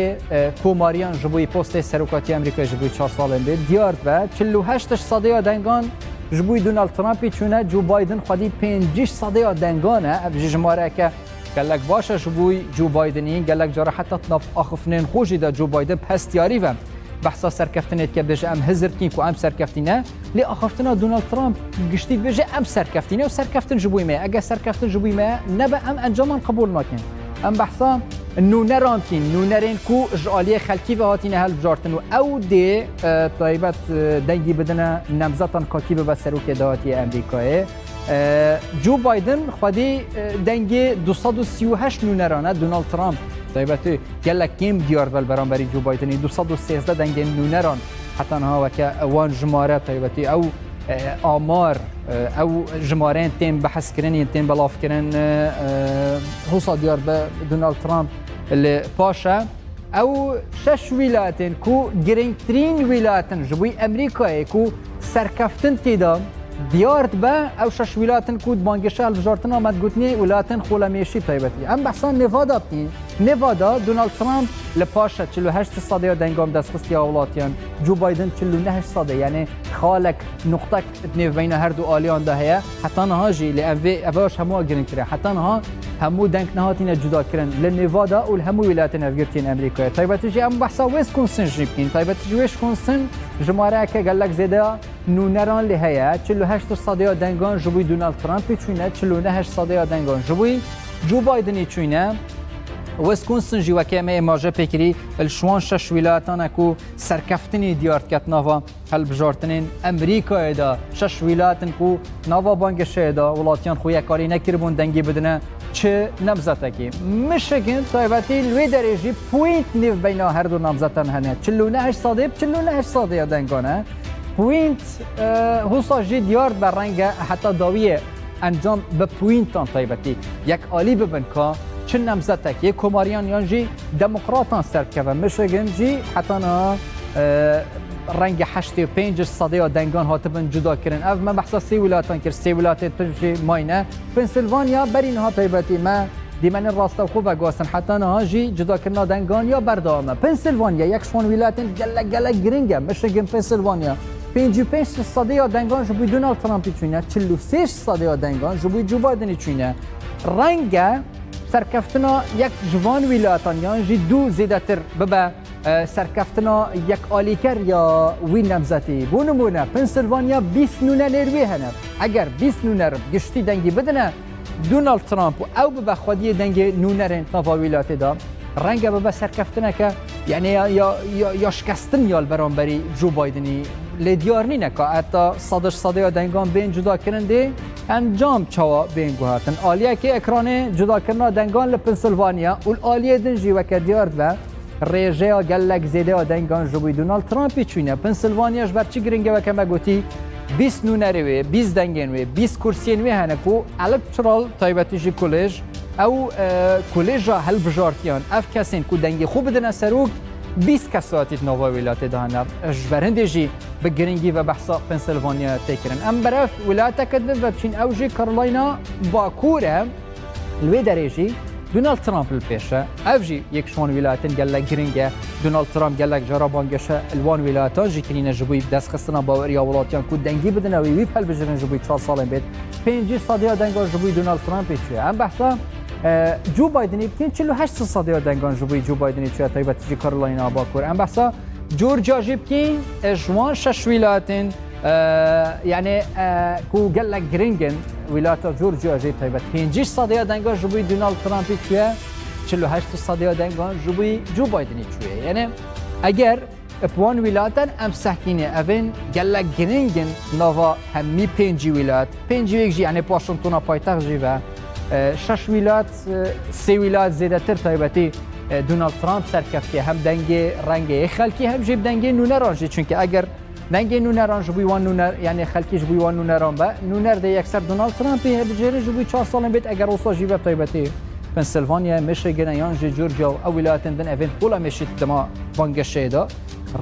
Speaker 1: کوماریان جبوی پست سروکاتی امریکا جبوی 4 سال بید دیار با 48% دنگان جبوی دونالد ترامپی چونه جو بایدن خودی 5% دنگانه افجی جماره که گلک باشه جبوی جو بایدنی گلک جاره حتی تناف آخفنین خوشی دا جو بایدن پستیاری و بحثا سرکفتنیت که بجه ام هزر کین که ام سرکفتینه لی آخفتنا دونالد ترامپ گشتی بجه ام سرکفتینه و سرکفتن جبوی ما اگه سرکفتن جبوی ما نبه ام انجامان قبول نکن ام بحثا نونران کین نونرین کو جالی خلکی و هاتینه هل بجارتن و او دی طایبت دنگی بدنه نمزتان کاکی به سروک دهاتی امریکای جو بایدن خودی دنگی 238 نونرانه دونالد ترامپ طایبت گلک کم دیار بل برانبری جو بایدنی 213 دنگی نونران حتی ها وکه وان جماره طایبتی او آمار او جمارين تیم بحث كرن تیم بلاف كرن حوصا ديار دونالد ترامب اللي باشا او 6 ولايات كو جرينترين ولايات جبوي امريكا كو سركفتن تيدا دیارت با او 6 ولایت کود بانگشه البجارتنا مد گوتنی ولایت خولمیشی طیبتی ام بحثان نوادا بتین نوادا دونالد ترامپ لپاشا 48% دنگام دستخستی اولاتیان جو بایدن 49% یعنی خالک نقطه اتنیف بین هر دو آلیان ده هیا حتی نها جی لی اوش همو گرین کرن حتی نها همو دنگ نهاتین جدا کرن لنوادا و همو ولایت نفگرتین امریکا طیبتی جی ام بحثا ویسکونسن جیبتین طیبتی جی ویسکونسن جماره که گلک زیده نونران لی هیا 48% دنگان جبوی دونالد ترامپ چونه 49% دنگان جبوی جو بایدنی چونه ویسکونسن جی وکی می ماجه پیکری الشوان 6 ولایتان کو سرکفتنی دیارت کت نوا هل بجارتنین امریکا دا 6 ولایتن کو نوا بانگشه دا ولاتیان خویا کاری نکربون دنگی بدنه چه نمزتکی مشکن طایبتی لوی درجی پوینت نیف بین هر دو نمزتن هنه 49% دنگانه پوینت حوصا جی دیار بر رنگ حتی داویه انجام به پوینتان طایبتی یک آلی ببن که چه نمزتک یک کماریان یانجی دموکراتان سرکه و مشگن جی حتی نا رنگ 85% دنگان هاتبن جدا کرن اف من بحثا 3 ولایتان کرد 3 ولایت تجی ماینه پنسیلوانیا برین ها طایبتی ما دیمن راست خوب و گوستن حتی نا جی جدا کرنا دنگان یا بردامه پنسیلوانیا یک شون ولایت گلک گرینگه مشگن پنسیلوانیا 55% دنگان جبوی دونالد ترامپی چونه 46% دنگان جبوی جو بایدنی چونه رنگ سرکفتنا یک جوان ولایتان یعنی دو زیادتر ببه سرکفتنا یک آلیکر یا وی نمزتی بونمونه پنسیلوانیا 20 نونه نروی هنه اگر 20 نونه گشتی دنگی بدنه دونالد ترامپ او ببه خودی دنگ نونه نوا ولایت دا رنگ ببه سرکفتنا که یعنی یا شکستن یا برانبری جو بایدنی لیدیار نینه که حتی 100% دنگان بین جدا کرنده انجام چوا بین گوهاتن آلیه که اکرانه جدا کرنا دنگان لپنسیلوانیا و آلیه دنجی وکه دیارد و ریجه گلک زیده دنگان جبوی دونالد ترامپی چونه پنسیلوانیاش بر چی گرنگه وکه مگوتی 20 نونروی 20 دنگنوی 20 کرسینوی هنه کو الکترال تایبتیجی کلیج او کلیجا هل بجارتیان اف کسین کو دنگی خوب بدن سروک 20 کساتیت نوا ولایت دهنه جبرنده جی به گرینگی و بحثا پنسیلوانیا تکرن ام برف ولایت کدد و بچین اوجی کارولاینا باکوره لوی درجی دونالد ترامپ الپیشه اوجی یک شون ولایتن گلک گرینگه دونالد ترامپ گلک جرا بانگشه الوان ولایتان جی کرینه جبوی دست خستنا باوریا ولاتیان کو دنگی بدن و وی پل بجرن جبوی 4 سال بید 5% دنگا جبوی دونالد ترامپ چیه ام بحثا جو بایدنی بکن 48% دنگان جبوی جو بایدنی چیه تایبت جی کارولاینا باکور ام بحثا جورجیا جبكين جوان 6 ولایتن يعني كو قال جرينجن ولايات جورجيا جي طيبت 5% دنگا جبوی دونالد ترامپی چیه 48% دنگا جبوی جو بایدنی چیه یعنی اگر بوان ولایتن ام سحکینه اوین گلک گرینگن نوا همی 5 ولایت 5 جی یعنی واشنگتن پایتخت جی و 6 ولایت 3 ولایت زیاده تر تایبتی دونالد ترامپ سرکفتی هم دنگ رنگ خلکی هم جیب دنگ نونرانجی چونکه اگر دنگ نونرانج بوی وان نونر یعنی خلکیش بوی وان نونران با نونر ده یکسر دونالد ترامپ بجره جوی 4 سال بیت اگر اوسا جیب تایبتی پنسیلوانیا میشیگن یانجی جورجیا و ولایتن دن اوین پولا میشید دما بانگشه دا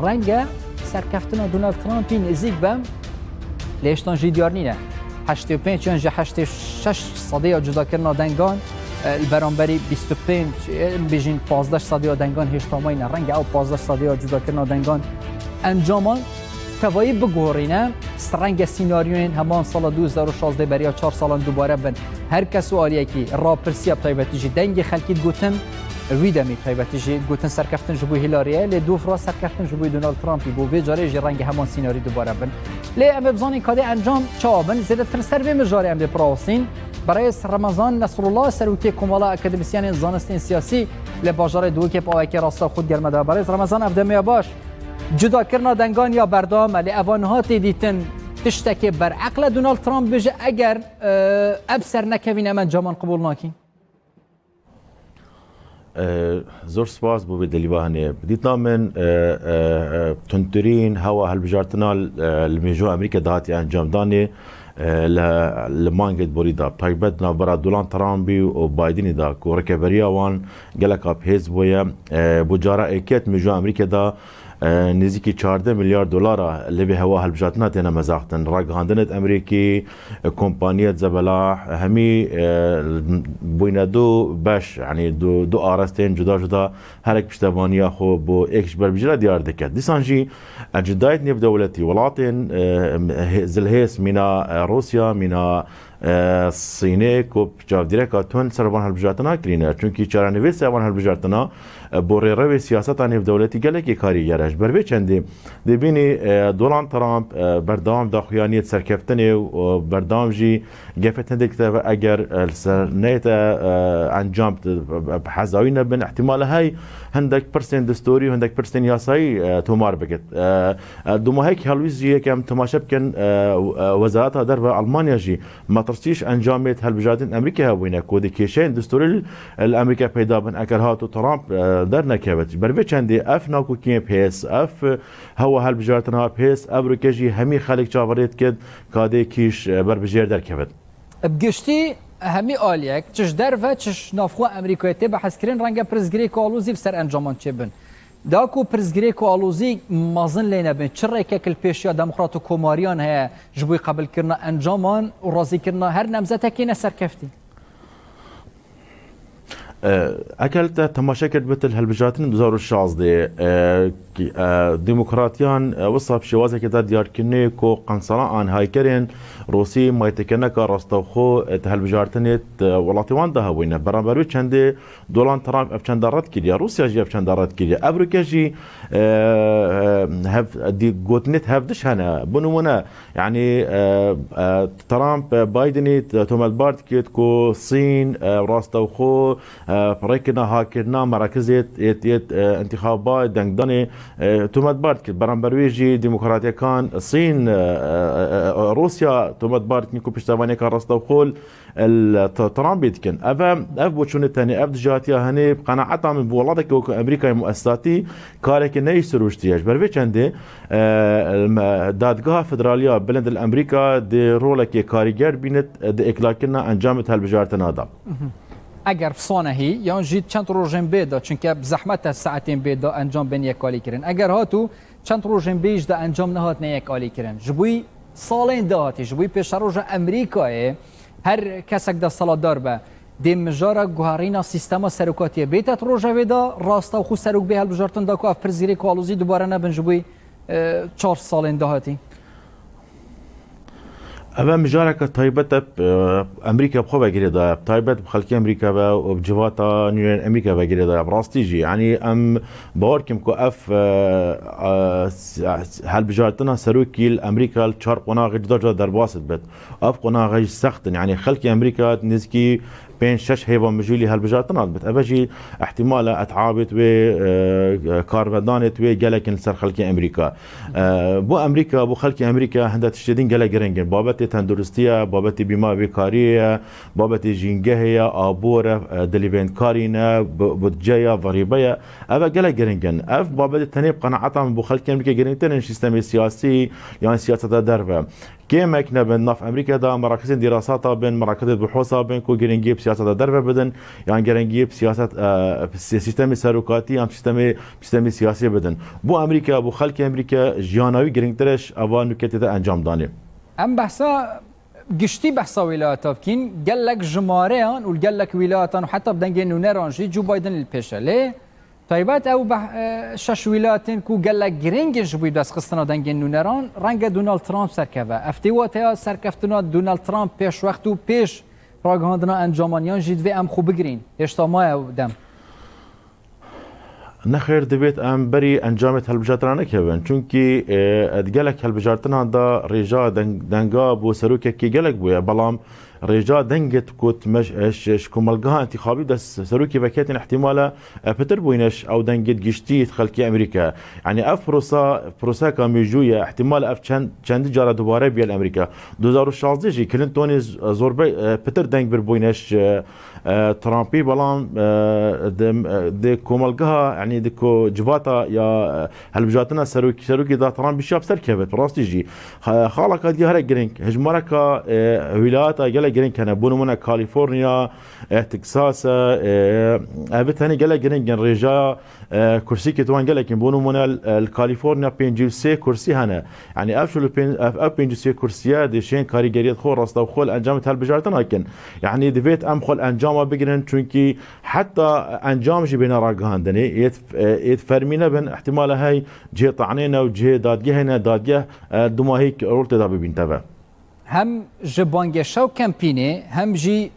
Speaker 1: رنگ سرکفتنا دونالد ترامپی نزیک بم لیشتان جی دیار نینه 85 یانجی 86 صدیا جدا کردن دنگان برانبری 25 بیشین 15 صدیا دنگان هشتامین رنگ او 15 صدیا جدا کردن دنگان انجامان توایی بگورینه سرنگ سیناریوین همان سال 2016 بریا 4 سالان دوباره بن هر کس سوالیه کی راپرسی تایبتی جی دنگ خلکی گوتن ویدمی تایبتی جی گوتن سرکفتن جبو هیلاریه لی دو فرا سرکفتن جبو دونالد ترامپی بو وی جاره جی رنگ همان سیناری دوباره بن لی ام بزانی کاده انجام چابن زیاده تر سر به مجاری ام پروسین برای رمضان نصر الله سروکی کمالا اکادمیسیان زانستین سیاسی لی باجار دو که پاوکی راستا خود گرمده برای رمضان افدمی باش جدا کردن دنگان یا بردام علی اوانهات دیتن تشتکی بر عقل دونالد ترامپ بجه اگر ابسر نکوین من جامان قبول ناکی
Speaker 10: زور سپاس بو بدلی باهنه بديتنا من تنترين هوا هالبجارتنا الميجو امريكا دهاتي انجام داني لمانجد بوريدا طيبتنا برا دولان ترامبي وبايدني دا كوركبريا وان قالك اب حزبويا بوجارا ايكيت ميجو امريكا دا نزیکی 14 میلیارد دلار لبی هوا هلبجاتنا تینا مزاختن راگهاندنت امریکی کمپانیت زبلا همی بوینا دو باش يعني دو آرستين جدا هرك بشتبانيا خو بو اكش بربجرا ديار دكت ديسانجي اجدايت نيف دولتي ولاتين زلهيس منا روسيا منا الصيني كوب جاف ديريكا تون سربان هالبجاتنا كرينا چونكي چارانوي سربان هالبجاتنا بوري روي سياستاني في دولتي قالك كاري يارش بربي چندي دبيني دولان ترامب بردام داخويانيت سركفتني وبردام جي قفتن دكتاب اگر نيتا انجام بحزاوينا بن احتمال هاي هندك برسن دستوري وهندك برسن ياساي تومار بكت دوما هيك هالويز جي كم تماشى بكن وزارتها درب المانيا جي ما ترسيش انجامت هالبجاتين امريكا هوينا كودي كيشين دستوري الامريكا بيدا بن اكرهات ترامب درنا كبت بربي چندي اف ناكو كيم بيس اف هو هالبجاتنا بيس امريكا جي همي خليك جاوريت كد كادي كيش بربجير در كبت
Speaker 1: بگشتی همی آلیک چش در و چش نافخو امریکایتی بحث کرین رنگ پرزگری که آلوزی بسر انجامان چه بن داکو پرزگری که آلوزی مازن لینه بن چرا که کل پیشیا دموکرات و کماریان هیا جبوی قبل کرنا انجامان و رازی کرنا هر نمزته که نسر کفتی
Speaker 10: اكلت تماشاكت بتل هالبجاتين 2016 ديمقراطيان وصف شوازه كده ديار كني كو قنصلا ان هايكرين روسي ما يتكنك راستوخو هالبجارتنت ولاتوان ده وين برابر چند دولان ترامب افچند رات كيديا روسيا جي افچند رات كيديا افريكا جي هاف دي غوتنت هاف دش هنا بنونا يعني ترامب بايدن تومال بارت كيت كو صين راستوخو بريكنا هاكرنا مراكزيت يت انتخابات دنگداني توماد بارت كت برانبرويجي ديمقراطيا كان الصين روسيا توماد بارت نيكو بيشتواني كان راستوخول ترامب يتكن اف بوشون الثاني اف جاتيا هني بقناعتها من بولادك امريكا مؤسساتي كارك نيش سروشتياش برفيتش عندي دادگاه فدراليا بلند الامريكا دي رولك كاريجر بينت دي اكلاكنا انجامت هالبجارتنا دا
Speaker 1: اگر فسانه هی یا جید چند روزن بیدا چونکه زحمت ساعتین بیدا انجام بین یک کاری کردن اگر هاتو چند روزن بیش دا انجام نهات نه یک کاری کردن جبوی سالین دهاتی جبوی پیش روز امریکای هر کسک دا سالادار به دیم مجارا گوهرینا سیستما سرکاتی بیتت روزه ویدا راستا و خود سرک به هالبجارتن دا که پرزیری کالوزی دوباره نبن جبوی 4 سالین دهاتی
Speaker 10: اما مجارك طيبت امريكا بخو بغير دا طيبت بخلك امريكا وبجواتا نيون امريكا بغير دا براستيجي يعني ام بوركم كو اف هل بجارتنا سروكي امريكا الشرق قناغ جدا درباسط بت اف قناغ سخت يعني خلك امريكا نزكي بين 6 هيفا مجولي هالبجارتنات بتأبجي احتمال اتعابت و كاربدانت و جالك سر خلقي امريكا بو امريكا بو خلقي امريكا هندا تشتدين جالك جرنجن بابتي تندرستيا بابتي بما بكاريه بابتي جينجهيا ابوره دليفين كارينا بتجايا ضريبيه ابا جالك جرنجن اف بابتي تنيب قناعتهم بو خلقي امريكا جرنجن سيستم السياسي يعني سياسه دربه كيما كنا بنف امريكا دا مراكز دراسات بين مراكز بحوث بين كو جرينجي بسياسه دربه بدن يعني جرينجي بسياسه سيستم سروكاتي ام سيستم سياسي بدن بو امريكا بو خلق امريكا جياناوي جرينترش اوان نكته انجام داني
Speaker 1: ام بحثا گشتی بحثا ولایات بکین گلک جماریان و گلک ولایاتان و حتی بدنگ نونرانجی جو بایدن الپیشله طيبات او شش ولایتین کو گلک گرینگش بوی دست خستنا دنگ نونران رنگ دونالد ترامپ سرکوه افتیواتیا سرکفتنا دونالد ترامپ پیش وقت و پیش راگهاندنا انجامانیان جید و ام خوب بگرین اشتا ما دم
Speaker 10: نخير دبيت ام بري انجامت هالبجارتنا كيفن چونكي ادقلك هالبجارتنا دا رجا دنگا بو سروكي كي قلك بو بلام رجا دنگت كوت مش كمالجها انتخابي دس سروكي بكيتن احتماله بتر بوينش او دنگت جشتي خلقي امريكا يعني اف بروسا كاميجويا احتمال اف چند جاره دوباره بيل امريكا 2016 جي كلينتون زوربي بتر دنگ بر بوينش ترامبي بلام دي كمالجها يعني ديكو جواتا يا هالبجاتنا سروكي دا ترامب شاب سركبت راستي جي خالك دي هرا جرينك هجمارك ولايات جرين كان بونمونا كاليفورنيا تكساس ابتاني قال جرين رجا كرسي كتوان قال لك بونمونا الكاليفورنيا بينجلسي كرسي هنا يعني افشل بينجلسي كرسيا دي شين كاريجريت خور راستا وخول انجامت هالبجارتنا لكن يعني ديفيت ام خول انجام بجرين چونكي حتى انجام جي بين راغاندني يتفرمينا بين احتمال هاي جي طعنينا وجي دادجهنا دادجه دوما هيك رولت دا ببين تبع
Speaker 1: هم جبانگه شو کمپینه هم جی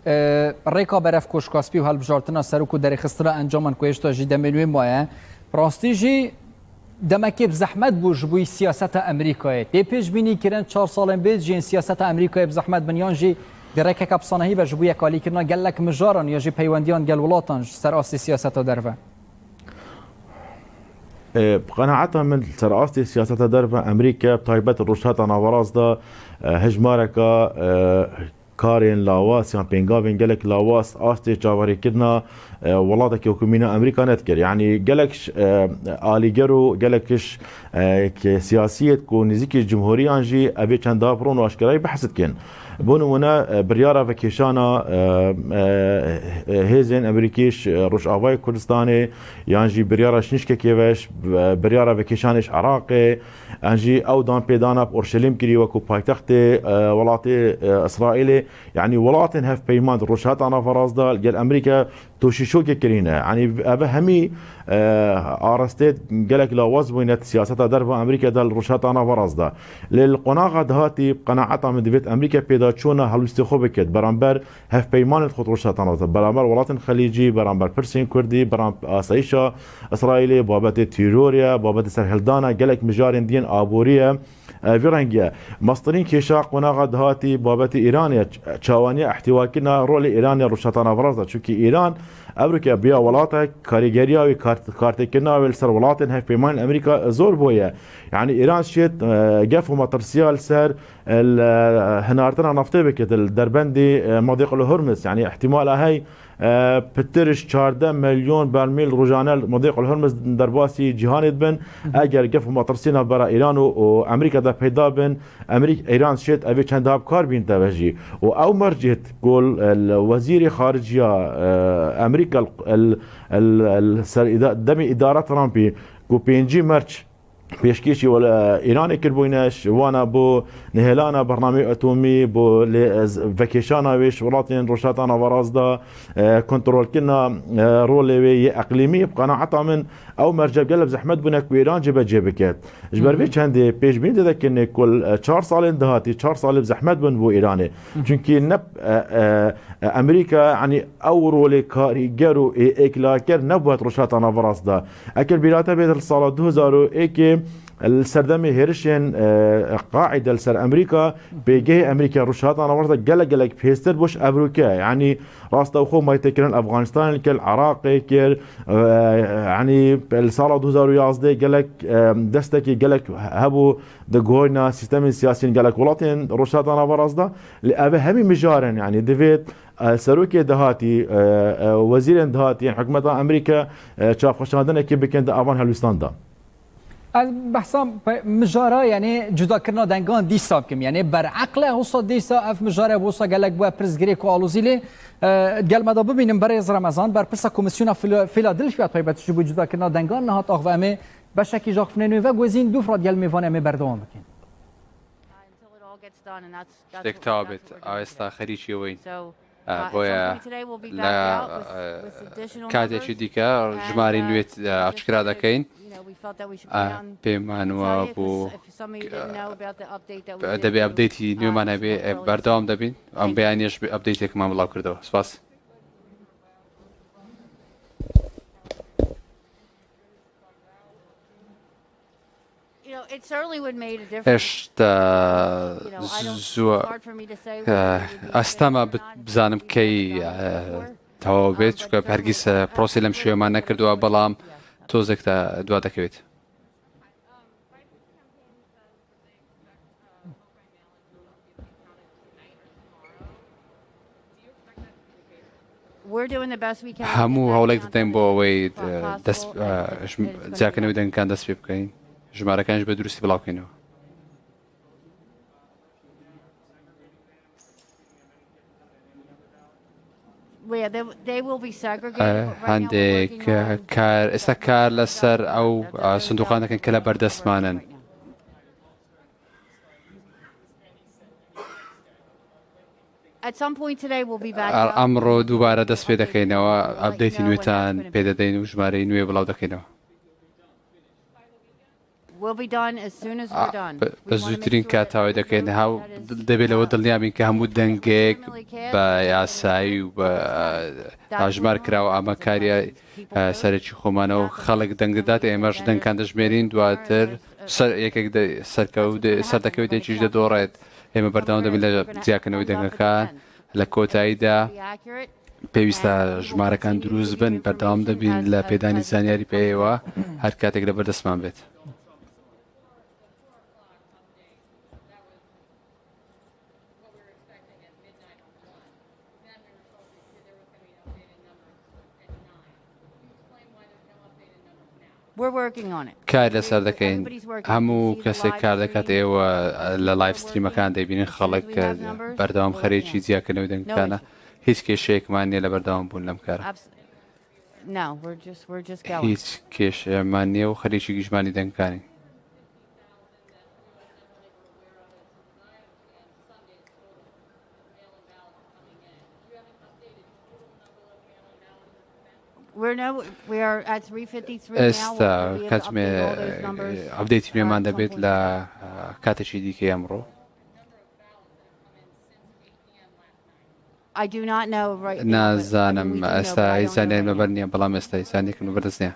Speaker 1: ریکا برف کوشکاسپی و هالبجارتنا سروکو در خسترا انجامن کویشتا جی دمنوی مایه راستی جی دمکیب زحمت بوش بوی سیاست امریکای تی پیش بینی کرن 4 سال بعد جی سیاست امریکای بزحمت بنیان جی درک کپسانهی و جبوی کالی کرنا گلک مجارن یا جی پیوندیان گل ولاتن سر اصل سیاست دربه
Speaker 10: قناعتها من سرعاستي سياسة دربة أمريكا بطيبات الروشات أنا وراز دا هجماركا كارين لاواس يعني بينغافين قالك لاواس آستي جاوري كدنا ولاتك حكومينا أمريكا نتكر يعني قالكش آليجرو قالكش كسياسية كو نزيكي الجمهورية أنجي أبي كان دابرون وأشكراي بحثت كن بونو هنا بريارة فكيشانا هيزن أمريكيش روش آواي كردستاني يانجي بريارة شنشكا كيفش بريارة فكيشانش عراقي أنجي أو دان بيدانا بأورشليم كري وكو بايتخت ولاتي إسرائيلي يعني ولاتن هف بيمان روشات أنا فرازدا قال أمريكا توشيشوكي كرينا يعني أبا همي آرستيت قالك لا وزبينت سياسة دربة أمريكا دال روشات أنا فرازدا للقناعة دهاتي قناعتها من دفت أمريكا بيدا تشونا هلوستي خوبكت برامبر هف بيمان الخط روشات أنا برامبر ولاتن خليجي برامبر برسين كردي برامبر آسايشا إسرائيلي بابت تيروريا بابت سرهلدانا قالك مجارين دين آبوريا فيرانجيا مصدرين كيشا قناعة دهاتي بابت إيرانيا تشاوانيا احتواكنا رول إيرانيا روشات أنا فرازدا چونكي إيران أمريكا بيا ولاتا كاريجريا وكارتكنا والسر ولاتن هف بيمان أمريكا زور بويا يعني إيران شيت جف ومطرسيال سر هنارتنا نفطي بكت الدربندي مضيق الهرمز يعني احتمال هاي بترش 14 مليون برميل روجانه مضيق الهرمز درباسي جهانيت بن اگر جف ومطرسينا برا إيران وأمريكا دا بيدا بن أمريكا إيران شيت أبي كان داب كار بين توجي وأو مرجت قول الوزير خارجية أمريكا دمي إدارة ترامبي قو بينجي مرش بيشكيشي ولا إيراني كربويناش وانا بو نهلانا برنامج أتومي بو فاكيشانا ويش ولاتين روشاتانا ورازدا كنترول كنا رولي أقليمي بقناعتها من أو مرجع قلب زحمت بنك وإيران جبت جيبكات جبر بيش عندي بيش بين ذاك إن كل 4 سال دهاتي 4 سال بزحمت بن بو إيراني چونكي نب أمريكا يعني أو رولي كاريجرو إكلاكر نبوت روشاتانا ورازدا أكل بيراتا بيت الصالة 2000 إيكي السردمي هيرشين قاعدة لسر أمريكا بيجي أمريكا رشات أنا ورثة جلك بيستر بوش أمريكا يعني راس توخو ما يتكرن أفغانستان كل عراق كل يعني السالة 2011 جلك دستكي جلك هبو دقوينا سيستم السياسي جلك ولاتين رشات أنا ورثة لأبه همي مجارن يعني ديفيد سروكي دهاتي وزير دهاتي يعني حكومة أمريكا شاف خشادنا كيف بكند أفان هلوستان ده
Speaker 1: بحثام مجارا يعني جدا كرنا دنگان دیسا بکم يعني بر عقل حسا دیسا اف مجارا بوسا گلک بو پرزگری کو آلوزیلی گل مدا ببینیم برای از رمضان بر پرسا کمیسیون فیلادلفیا طیبت جبو جدا کرنا دنگان نهات آخو امه بشکی جاخ فننو و گوزین دو فراد گل میوان امه بردوام بکن
Speaker 11: شتێک تاوا بێت ئێستا خەریکی ئەوەین بۆیە لە کاتێکی دیکە ژماری نوێت ئاچکرا دەکەین پێمانوە بۆ دەبێ ئەپدەیتی نوێمان هەبێ بەردەوام دەبین ئەم بەیانیش ئەپدەیتێکمان بڵاو کردەوە سپاس هێشتا زووە ئەستەمە بزانم کەی تەواو بێت چکە هەرگیز پرۆسی لەم شوێمان نەکردووە بەڵام تۆزێک دوا دەکەوێت هەموو هەوڵێک دەدەین بۆ ئەوەی جیاکردنەوەی دەنگەکان دەست پێ بکەین ژمارەکانش بە دروستی بڵاوکەینەوە هەندێک ئێستا کار لەسەر ئەو سندوقان دەکەن کە لە بەردەستمانن ئەمڕۆ دووبارە دەست پێ دەکەینەوە ئەپدەیتی نوێتان پێدەدەین و ژمارەی نوێ بڵاو دەکەینەوە بە زووترین کاتاوای دەکەین هاو دەبێت لەوە دڵنیابین کە هەموو دەنگێک بە یاسایی و بە ژمار کراوە ئاماکاریە سەرەکی خۆمانەوە خەڵک دەنگدات ئێمەش دەنگکان دەژمێرین دواتر یەکێک سەردەکەوێتێکیش دەدۆڕێت ئێمە بەردەوام دەبین لە جیاکردنەوەی دەنگەکان لە کۆتاییدا پێویستە ژمارەکان دروست بن بەردەوام دەبین لە پێدانی زانیاری پێیەوە هەر کاتێک لە بەردەستمان بێت کار لەسەر دەکەین هەموو کەسێک کار دەکات ئێوە لە لایف ستریمەکان دەبینین خەڵک بەردەوام خەرێکی جیاکردنەوەی دەنگەکانە هیچ کێشەیەکمان نییە لە بەردەوام بوون لەم کارە هیچ کێشەمان نییە و خەریکی گژمانی دەنگەکانی ئێستا کاتمێ ئەپدەیتی نوێمان دەبێت لە کاتێکی دیکەی ئەمڕۆ نازانم ئێستا هیچزانێن لەبەر نییە بەڵام ئێستا هیچزانێکم بەدەست نییە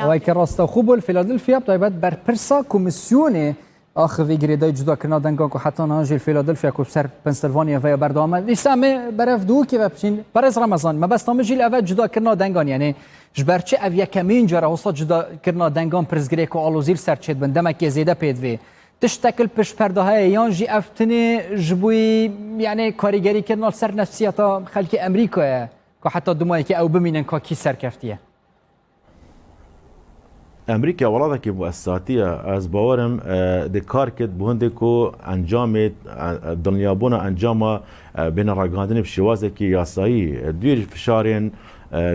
Speaker 1: ئەوەی کە ڕاستە خوب بوو فیلادلفیا طیبەت بەرپرسا کۆمیسیۆنێ آخری گریدای جدا کردن دنگان که حتی نهانجی فیلادلفیا که سر پنسیلوانیا و بردامه لیسامه برف دو که بچین برای رمضان ما بس نمیجیل اول جدا کردن دنگان یعنی جبرچه اویا کمین جرا وسط جدا کردن دنگان پرزگری که آلوزیل سرچید بندم که زیاده پیدوی تشتکل پش پرده های یانجی افتنی جبوی یعنی کاریگری کردن سر نفسیات خلک امریکا که حتی دمایی که او ببینن که کی سرکفتیه
Speaker 10: امریکا وڵاتێکی مؤسساتیە ئەس باوەرم دکار کرد بۆ هەندێک و ئەنجامێت دڵنیابوونە ئەنجامە بێنەڕاگەاندنی شێوازێکی یاسایی دوێر فشارێن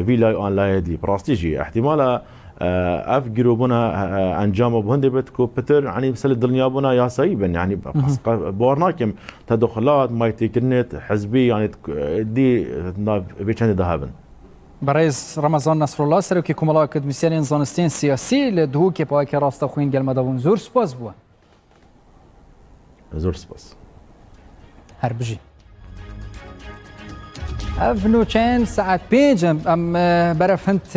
Speaker 10: ویلای ئۆنلایەدی ڕاستیژی احتیمالە ئەف گیرۆبوونە ئەنجامە بۆ هەندێک بێت و پتر عنی بسەل دڵنیابوونە یاسایی بن ینی باوەڕ ناکەم تەدەخلات مایتێکردنێت حزبی یانی دی بێ چەندی داهابن
Speaker 1: برایز رمضان نصرالله سروکی کمالا کمیسیون زانستین سیاسی لدهو که پای که راستا خوین گل مداون زور سپاس بوا
Speaker 10: زور سپاس
Speaker 1: هر بجی نوچین ساعت 5 ام برف هند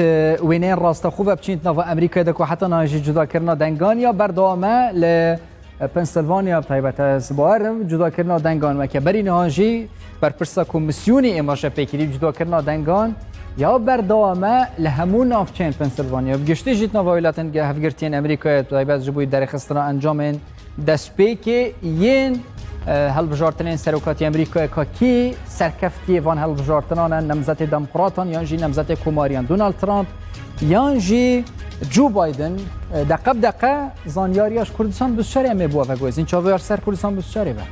Speaker 1: وینین راست خوبه بچین نوا امریکا دکو حتی ناجی جدا کردن دنگانیا بردامه ل پنسیلوانیا بتایبت از بار جدا کردن دنگان و که بری نهانجی بر پرسا کمیسیونی اماشه پیکری جدا کردن دنگان یا بردامه لهمون نافچین پنسیلوانیا بگشتی جیت نوا ولایتن هفگرتین امریکا بتایبت جبوی در خستنا انجامن دست پیکی ین هەڵبژارتنên سەرۆکاتی ئەمریکای کاکی سەرکەفتی وان هەڵبژارتنانە نەمزەتی دەموکراتان یانژی نەمزەتی کۆماریان دونالد ترامپ یانژی جو بایدن دەقە زانیاریاش کوردستان بسچارێ ئەمێ بووە بەگوێزین چاوەیار سەر کوردستان بسچارێ بە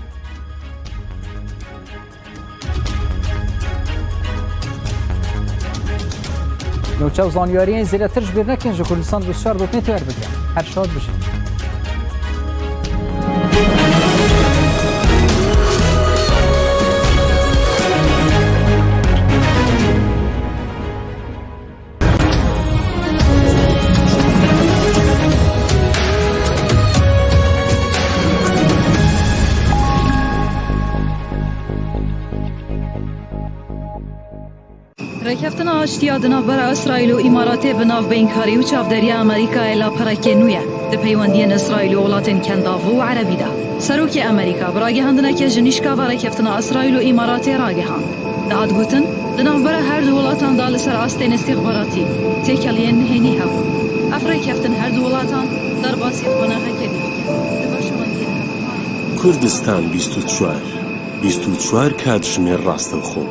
Speaker 1: نوچەو زانیاریین زیاترش بیر نەکەن ژە کوردستان بسچار بکەین توێر بگرن هەر شاد بشین
Speaker 12: ڕێککەوتنە ئاشتیا دناوبەرە ئەسرائیل و ئیماراتێ بناوبەینکاری و چاودێریە ئەمریکای لا پەرەکێ نویە دەپەیوەندیە ئەسرائیل و وڵاتên کەنداڤ و عەرەبیدا سەرۆکی ئەمریکا بڕاگەهاندنێکی ژنیشکاوە ڕێککەوتنە ئەسرائیل و ئیماراتێ ڕاگەهاند دەهاتگوتن دناوبەرە هەردوو وڵاتاندا لەسەر ئاستێن ئستیخباراتی تێکەڵیان نهێنی هەبوو ئەف ڕێککەوتن هەردوو وڵاتان دەرباسی قۆناغەکە
Speaker 13: کوردستان 24 کاتژمێر ڕاستەوخۆ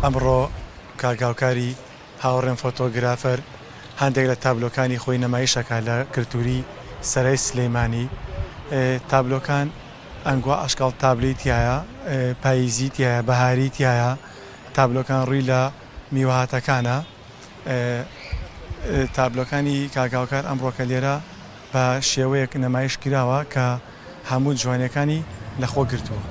Speaker 14: ئەمڕۆ کاگاوکاری هاوڕێن فۆتۆگرافەر هەندێک لە تابلۆکانی خۆی نەمایشەکە لە کللتوری سەرەی سلەیمانی تابلۆکان ئەنگوا ئەشکاڵ تابلی تایە پاییزی تایە بەهاری تایە تابلۆکان ڕووی لە میوەهاتەکانە تابلۆکانی کاگاوکار ئەمڕۆکە لێرە بە شێوەیەک نەمایش کراوە کە هەموو جوانەکانی لەخۆ گرتووە.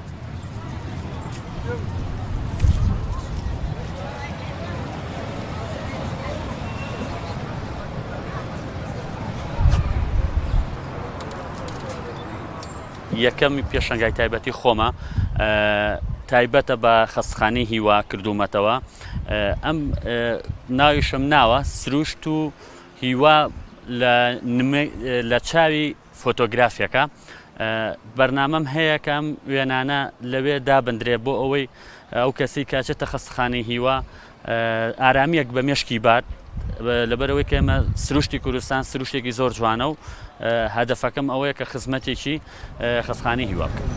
Speaker 15: یەکەمی پێشەنگای تایبەتی خۆمە تایبەتە بە خەستخانەی هیوا کردومەتەوە ئەم ناویشم ناوە سروشت و هیوا لە چاوی فۆتۆگرافیەکە بەرنامەم هەیە کە ئەم وێنانە لەوێ دابدرێ بۆ ئەوەی ئەو کەسی کاچێتە خەستخانەی هیوا ئارامیەک بە مێشکی بات لەبەرەوەی کە ئێمە سروشتی کوردستان سروشتێکی زۆر جوانە و هەدەفەکەم ئەوەیە کە خزمەتێکی خەستخانەی هیوا بکەم.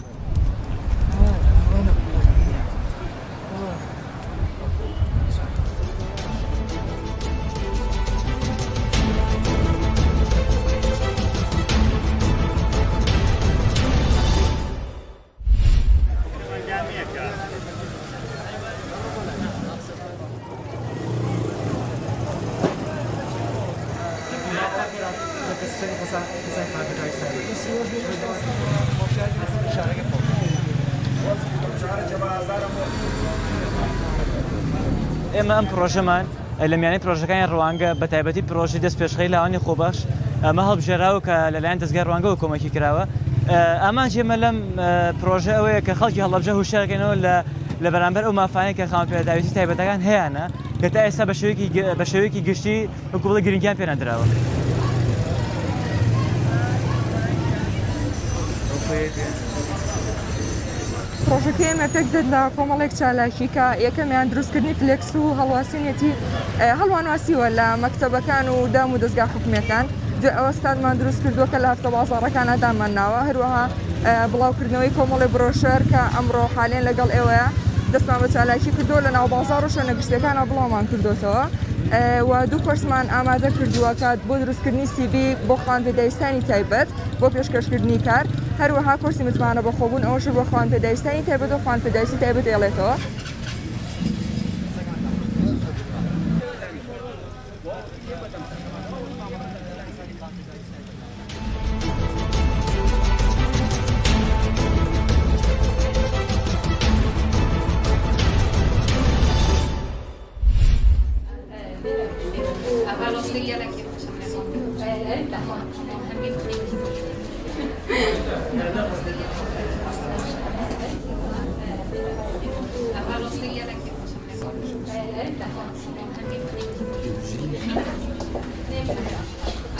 Speaker 16: ئێمە ئەم پرۆژەمان لە میانەی پرۆژەکانی ڕوانگە بە تایبەتی پرۆژی دەست پێشخەی لاوانی خۆبەخش ئەمە هەڵبژێراوە کە لەلایەن دەستگای ڕوانگە و کۆمەکی کراوە ئەمان جێمە لەم پرۆژە ئەوەیە کە خەڵکی هەڵەبجە هوشیارکەنەوە لە بەرامبەر ئەو مافانەی کە خاوەنپێداویستی تایبەتەکان هەیەە کە تا ئێستا بە شێوەیەکی گشتی وەکو بڵێ گرنگیان پێ نەدراوە.
Speaker 17: پرۆژەکە ئێمە پێک دێت لە کۆمەڵێک چالاکی کە یەکەمیان دروستکردنی فلێکس و هەڵواسینەتی هەڵوانواسیوە لە مەکتەبەکان و دام و دەستگا حکوومەتان دوێ ئەوە ستادمان دروست کردووە کە لە هەفتە بازاڕەکانە دامانناوە هەروەها بڵاوکردنەوەی کۆمەڵی برۆشەر کە ئەمڕۆ حالێن لەگەڵ ئێوەیە دەستمان بە چالاکی کردووە لە ناو بازار و شوێنەگشتەکانە بڵاومان کردوتەوە و دوو کۆرسمان ئامادە کردووە کات بۆ دروستکردنی سیبی بۆ خوانپێداویستانی تایبەت بۆ پێشکەشکردنی کار هەروەها کۆرسی متمانە بەخۆبوون ئەوەش بۆ خوانپێداویستانی تایبەت و خوانپێداویستی تایبەت ئێڵێتەوە.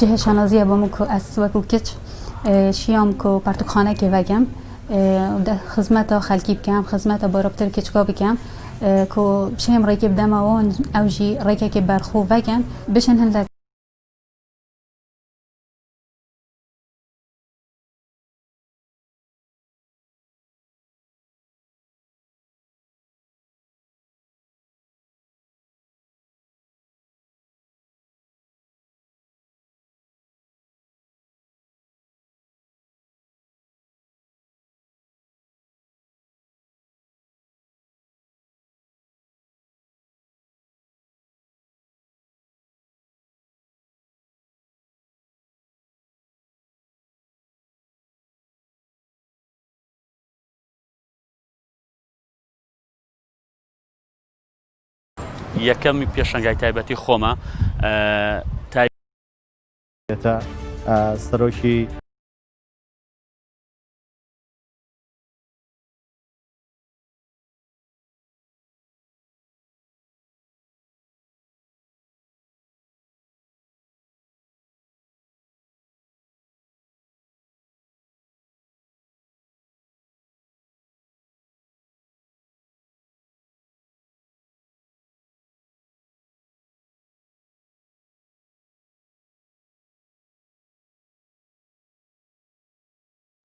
Speaker 18: جهه شنازی بامو که از وکو کچ شیام که پرتوخانه که وگم خدمت خلکی بکم خدمت بارابتر کچکا بکم که شیم ریکب دماوان اوجی ریکه که برخو وگم بشن هندک
Speaker 15: یەکەمی پێشەنگای تایبەتی خۆمە
Speaker 19: سەرۆکی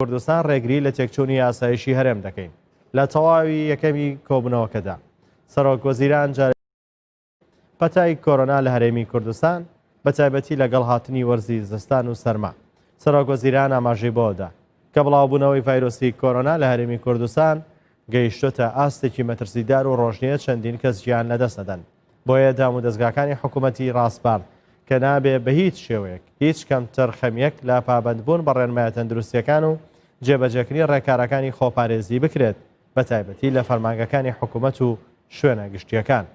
Speaker 19: کوردستان ڕێگری لە تێکچوونی ئاسایشی هەرێم دەکەین لە تەواوی یەکەمی کۆبنەوەکەدا سەرۆکوەزیران پەتای کۆرۆنا لە هەرێمی کوردستان بە تایبەتی لەگەڵ هاتنی وەرزی زستان و سەرما سەرۆکوەزیران ئاماژەی بۆدا کە بڵاوبوونەوەی ڤایرۆسی کۆرۆنا لە هەرێمی کوردستان گەیشتۆتە ئاستێکی مەترسیدار و ڕۆژنیە چەندین کەس گیان لەدەست دەدەن بۆیە دام و دەستگاکانی حکوومەتی ڕاستپار کە نابێ بە هیچ شێوەیەک هیچ کەمتر خەمیەک لە پابەندبوون بە ڕێنمایە تەندروستیەکان و جێبەجێکردنی ڕێکارەکانی خۆپارێزی بکرێت بە تایبەتی لە فەرمانگەکانی حکوومەت و شوێنە گشتیەکان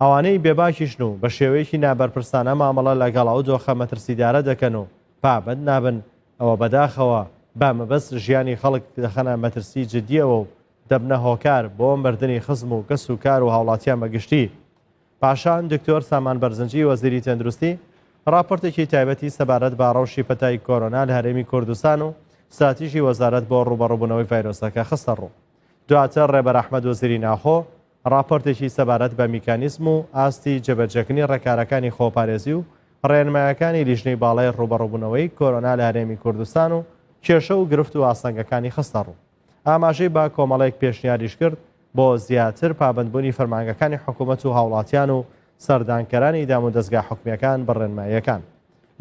Speaker 19: ئەوانەی بێباکیشن و بە شێوەیەکی نابەرپرسانە مامەڵە لەگەڵ ئەو دۆخە مەترسیدارە دەکەن و پابەند نابن ئەوە بەداخەوە با مەبەست ژیانی خەڵک دەخەنە مەترسی جدیەوە و دەبنە هۆکار بۆ مردنی خزم و کەس و کار و هاوڵاتیان بەگشتی پاشان دکتۆر سامان بەرزنجی وەزیری تەندروستی راپۆرتێکی تایبەتی سەبارەت بە ڕەوشی پەتای کۆرۆنا لە هەرێمی کوردستان و ساتیژی وەزارەت بۆ ڕوبەڕووبوونەوەی ڤایرۆسەکە خستە ڕوو دواتر ڕێبەر ئەحمەد وەزیری ناخۆ راپۆرتێکی سەبارەت بە میکانیزم و ئاستی جێبەجێکردنی ڕێکارەکانی خۆپارێزی و ڕێنمایەکانی لیژنەی باڵای ڕوبەڕووبوونەوەی کۆرۆنا لە هەرێمی کوردستان و کێشە و گرفت و ئاسەنگەکانی خستە ڕوو ئاماژەی با کۆمەڵێک پێشنیاریش کرد بۆ زیاتر پابەندبوونی فەرمانگەکانی حکوومەت و هاوڵاتیان و سەردانکەرانی دام و دەستگا حکومیەکان بەڕێنماییەکان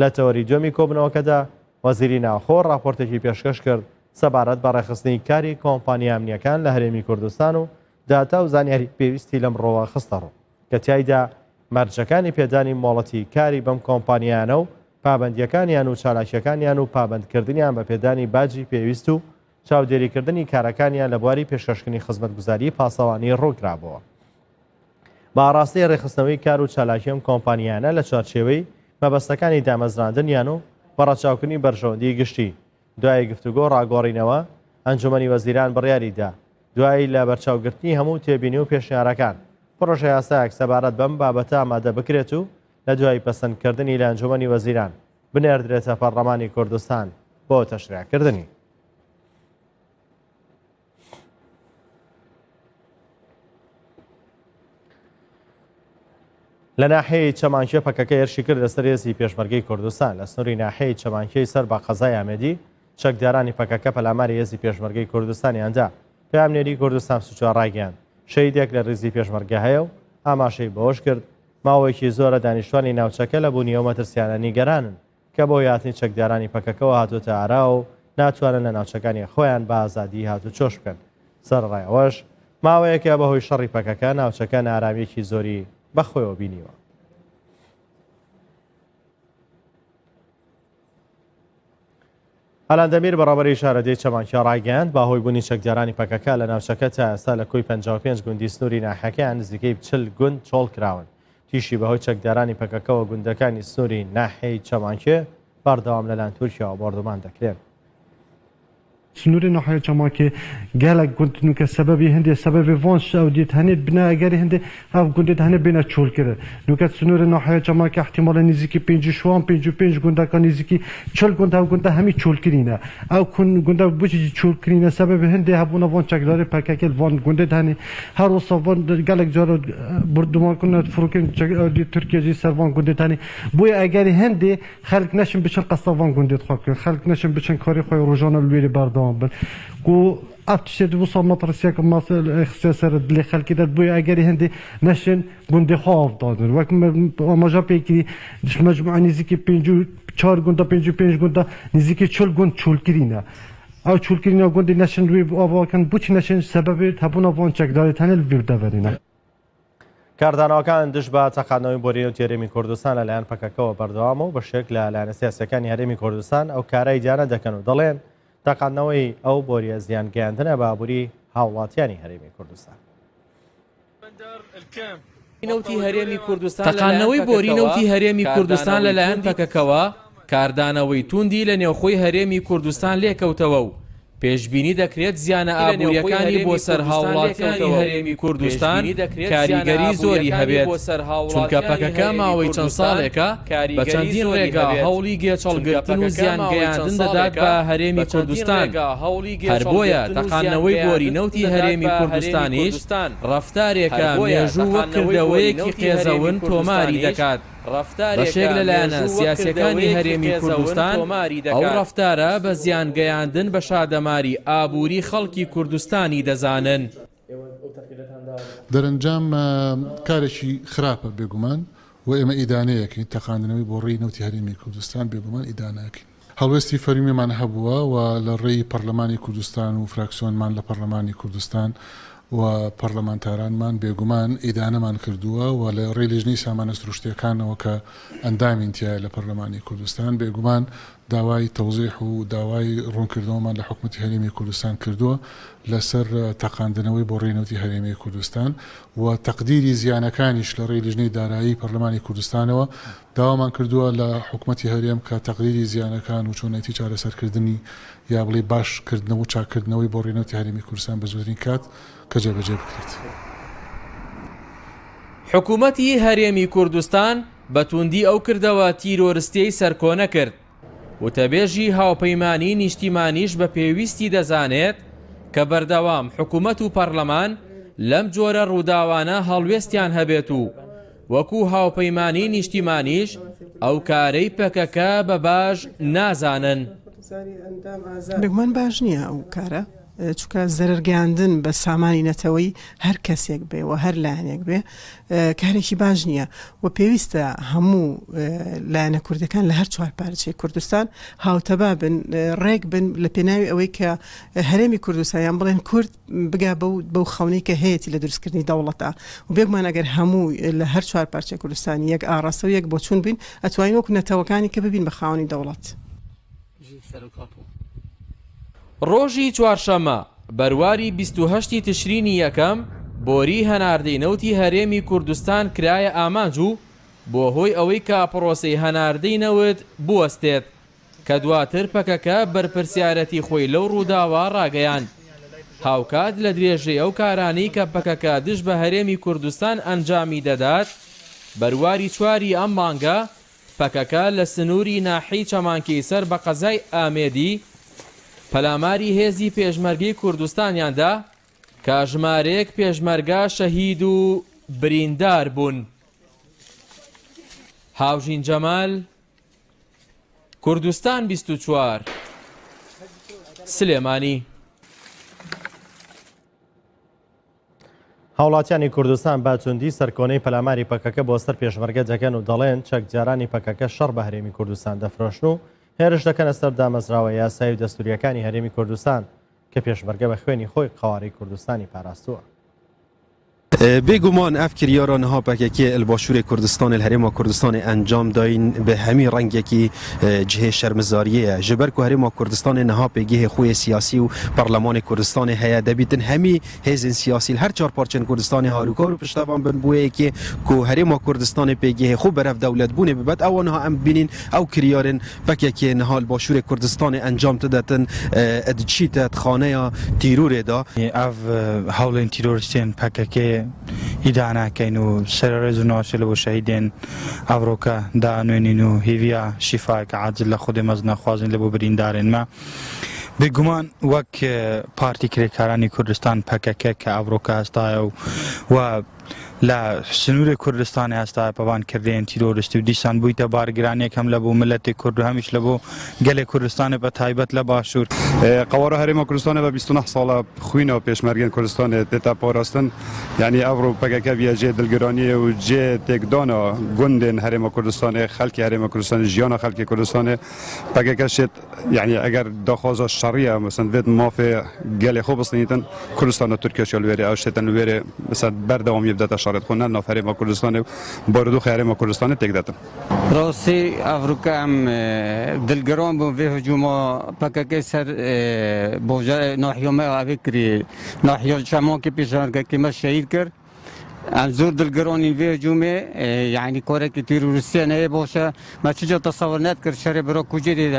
Speaker 19: لە تەوەری دومی کۆبنەوەکەدا وەزیری ناوخۆ راپۆرتێکی پێشکەش کرد سەبارەت بە ڕێخستنی کاری کۆمپانیا ئەمنیەکان لە هەرێمی کوردستان و داتا و زانیاری پێویستی لەم ڕۆوە خستە ڕوو کە تایدا مەرجەکانی پێدانی مۆڵەتی کاری بەم کۆمپانیانە و پابەندیەکانیان و چالاکیەکانیان و پابەندکردنیان بە پێدانی باجی پێویست و چاودێریکردنی کارەکانیان لە بواری پێشکەشکردنی خزمەتگوزاری پاسەوانی ڕووکرابەوە باڕاستی ڕێخستنەوەی کار و چالاکیم کۆمپانیانە لە چارچێوەی مەبەستەکانی دامەزراندنیان و بەڕەچاوکردنی بەرژەوەندی گشتی دوای گفتوگۆ ڕاگۆڕینەوە ئەنجومەنی وەزیران بڕیاریدا دوای لە بەرچاوگرتنی هەموو تێبینی و پێشنیارەکان پرۆژە یاسایەک سەبارەت بەم بابەتە ئامادە بکرێت و لە دوای پەسەندکردنی لە ئەنجومەنی وەزیران بنێردرێتە پەرلەمانی کوردستان بۆ تەشریعکردنی لە ناحەیەی چەمانکێ پەکەکە هێرشی کرد لەسەر هێزی پێشمەرگەی کوردستان لە سنووری ناحەیەی چەمانکێی سەر بە قەزای ئامێدی چەکدارانی پەکەکە پەلاماری هێزی پێشمەرگەی کوردستانیاندا پامنێری کوردستان سوچوار ڕاگەیان شەیدێک لە ڕێزی پێشمەرگە هەیە و ئاماشەی بەهۆش کرد ماوەیەکی زۆرە دانیشتوانی ناوچەکە لە بوونیەوە مەترسیانە نیگەرانن کە بۆ یاتنی چەکدارانی پەکەکەەوە هاتوۆتە ئارا و ناتوانن لە ناوچەکانی خۆیان بە ئازادی هاتو چۆش بکەن سەرڕایەوەش ماوەیەکە بەهۆی شەڕی پەکەکە ناوچەکە نارامیەکی زۆری بەخۆیەوە بینیوە ئەلاندەمیر بەڕێوەبەری شارەدەی چەمانکێ ڕاگەیاند باهۆی بوونی چەکدارانی پەکەکە لە ناوچەکە تا ئێستا لە کۆی 55 گوندی سنووری ناحەکەیان نزیکەی 40 گوند چۆڵ کراون تیشی بەهۆی چەکدارانی پەکەکەەوە گوندەکانی سنووری ناحەی چەمانکێ بەردەوام لەلایەن تورکیاوە بەردەمان دەکرێن
Speaker 2: سنور ناحیه چما که گلک گندنو که سببی هندی سبب وانش او دیت هنید بنا اگری هندی او گندت هنه بنا چول کرده نوکت سنور ناحیه چما که احتمال نزدیکی 55 گنده که نزدیکی 40 گنده او گنده همی چول کرینه او کن گنده بوچی چول کرینه سبب هندی هبونا وان چکداری پککل وان گندت هنه هر روز وان گلک جارو بردمان کنه فروکن دی ترکیه جی سروان گندت هنه بوی اگری هندی خلق نشن بچن قصوان گندت خاک خلق نشن بچن کاری خوی روزانه الویری بردام کو افتشد وصل مطرسيا كما اختصار اللي خلك دار بويا اجاري هندي نشن قندي خاف دادن وقت ما جا بيكي مجموعه نزيكي 4 گوندا 5 گوندا نزيكي 40 گوند چول كرينا او چول كرينا گوندي نشن روي آوا كان بوچ نشن سبب هبونا وان چك دار تنل بيردا ورينا
Speaker 19: کاردانەوەکان دش بە چەقاندنەوەی بۆرینەوتی هەرێمی کوردستان لەلایەن پەکەکەوە بەردەوام و بەشێک لە لایەنە سیاسەکانی هەرێمی کوردستان ئەو کارای دیانە دەکەن و دەڵێن تەقاندنەوەی ئەو بۆریە زیان گەیاندنە بە ئابووری هاوڵاتیانی هەرێمی کوردستان.
Speaker 20: تەقاندنەوەی بۆرینەوتی هەرێمی کوردستان لەلایەن پەکەکەوە کاردانەوەی توندی لە نێوخۆی هەرێمی کوردستان لێکەوتەوە و پێشبینی دەکرێت زیانە ئابوووریەکانی بۆ سەر هاوڵاتیانی هەرێمی کوردستان کاریگەری زۆری هەبێت چونکە پەکەکە ماوەی چەند ساڵێکە بە چەندین ڕێگا هەوڵی گێچەڵگرتن و زیان گەیاندن دەدات بە هەرێمی کوردستان هەر بۆیە تەقاندنەوەی بۆرینەوتی هەرێمی کوردستانیش ڕەفتارێکە مێژوو وەک کردەوەیەکی قێزەون تۆماری دەکات بەشێک لەلایەنە سیاسیەکانی هەرێمی کوردستان ئەو ڕەفتارە بە زیان گەیاندن بە شادەماری ئابووری خەڵکی کوردستانی دەزانن.
Speaker 21: دەرەنجام کارێکی خراپە بێگومان و ئێمە ئیدانەیەکەین تەقاندنەوەی بۆ ڕێی نەوتی هەرێمی کوردستان بێگومان ئیدانەکەین. هەڵوێستی فەرمیمان هەبووە و لە ڕێی پەرلەمانی کوردستان و فراکسیۆنمان لە پەرلەمانی کوردستان و پەرلەمانتارانمان بێگومان ئیدانەمان کردووە و لە ڕێی لێژنەی سامانە سروشتیەکانەوە کە ئەندامین تایە لە پەرلەمانی کوردستان بێگومان داوای تەوزیح و داوای ڕوونکردنەوەمان لە حکوومەتی هەرێمی کوردستان کردووە لەسەر تەقاندنەوەی بۆ ڕێنەوتی هەرێمی کوردستان و تەقدیری زیانەکانیش لە ڕێی لێژنەی دارایی پەرلەمانی کوردستانەوە داوامان کردووە لە حکوومەتی هەرێم کە تەقدیری زیانەکان و چۆنەتی چارەسەرکردنی یا بڵێ باشکردنەوە و چاکردنەوەی بۆ ڕێنەوتی هەرێمی کوردستان بە زۆرین کات کە جێبەجێ بکرێت.
Speaker 20: حکوومەتی هەرێمی کوردستان بە توندی ئەو کردەوە تیرۆریستیەی سەرکۆنە کرد وتەبێژی هاوپەیمانی نیشتیمانیش بە پێویستی دەزانێت کە بەردەوام حکوومەت و پەرلەمان لەم جۆرە ڕووداوانە هەڵوێستیان هەبێت و وەکو هاوپەیمانی نیشتیمانیش ئەو کارەی پەکەکە بە باش نازانن.
Speaker 22: بگومان باش نییە ئەو کارە چونکە زەرگەاندن بە سامانی نەتەوەی هەر کەسێک بێ و هەر لایەنێک بێ کارێکی باش نییە و پێویستە هەموو لایەنە کوردەکان لە هەر چوار پارچەی کوردستان هاوتەبا بن ڕێک بن لە پێناوی ئەوەی کە هەرێمی کوردستانیان بڵێن کورد بگا بەو خەونەی کە هەیەی لە دروستکردنی دەوڵەتە و بێگومان ئەگەر هەموو لە هەر چوار پارچەی کوردستانی یەک ئاڕاستە و یەک بۆ چوون بین ئەتوانین وەکو نەتەوەکانی کە ببین بە خاوەنی دەوڵەت.
Speaker 20: ڕۆژی چوارشەمە بەرواری 28 تشرینی یەکەم بۆری هەناردەی نەوتی هەرێمی کوردستان کرایە ئامانج و بۆ هۆی ئەوەی کە پرۆسەی هەناردەی نەوت بوەستێت کە دواتر پەکەکە بەرپرسیارەتی خۆی لەو ڕووداوە ڕاگەیاند. هاوکات لە درێژەی ئەو کارانەی کە پەکەکە دژ بە هەرێمی کوردستان ئەنجامی دەدات بەرواری چواری ئەم مانگە پەکەکە لە سنووری ناحەی چەمانکەی سەر بە قەزای ئامێدی پەلاماری هێزی پێشمەرگەی کوردستانیاندا کاژمارەیەک پێشمەرگا شەهید و بریندار بوون. هاوژین جەمال کوردستان 24 سلێمانی.
Speaker 19: هاوڵاتیانی کوردستان باچوندی سەرکۆنەی پەلاماری پەکەکە بۆ سەر پێشمەرگە دەکەن و دەڵێن چەکجارانی پەکەکە شەڕ بە هەرێمی کوردستان دەفرۆشن و هێرش دەکەنە سەر دامەزراوە یاسایی و دەستوریەکانی هەرێمی کوردستان کە پێشمەرگە بە خوێنی خۆی قەواری کوردستانی پاراستووە.
Speaker 4: بگومان اف کریاران ها پککی الباشور کردستان الهرم کردستان انجام داین به همین رنگ یکی جهه شرمزاریه جبر که هرم کردستان نها پیگه خوی سیاسی و پارلمان کردستان هیا دبیتن همی هزین سیاسی هر چهار پارچن کردستان هاروکار و پشتوان بنبوه که هرم کردستان پیگه خوب برف دولت بونه ببد اوانها ام بینین او کریارن پککی نها الباشور کردستان انجام تدتن ادچیت خانه تیرور دا
Speaker 5: اف حول تیروریستین پککی ایدانا کینو سررز ناشل و شهیدین افروکا دا نوینینو هیویا شفای که عاجل خود مزنا خوازن لبو برین دارن ما بگمان وک پارتی کارانی کردستان پکک که افروکا هستای و لا سنور کردستان هستای پوان کردن تیروریستی دیسان بویت بارگرانی کم لبو ملت کرد همیش لبو گل کردستان به تایبت لباشور
Speaker 23: قواره هرم کردستان و 29 سال خوینه و پیشمرگین کردستان دتا پاراستن یعنی افرو پکک ویا جه دلگرانی و جه تکدانا گندن هرم کردستان خلک هرم کردستان جیان خلک کردستان پکک شد یعنی اگر دخواز شرعیه مثلا ود مافی گل خوب استنیتن کردستان ترکیه شلوری او شتن لوری مثلا بردوام یبدت شرط خونن نافره ما کردستان باردو خیره ما کردستان تک دادن
Speaker 24: راستی افریقا هم دلگران به هجوم پکک سر بوجه ناحیه ما فکری ناحیه شمال که پیشنهاد که ما شهید کرد انظور دلگرانی به هجوم یعنی کاری که تروریستی نه باشه ما چجا تصور نکرد شر برای کجی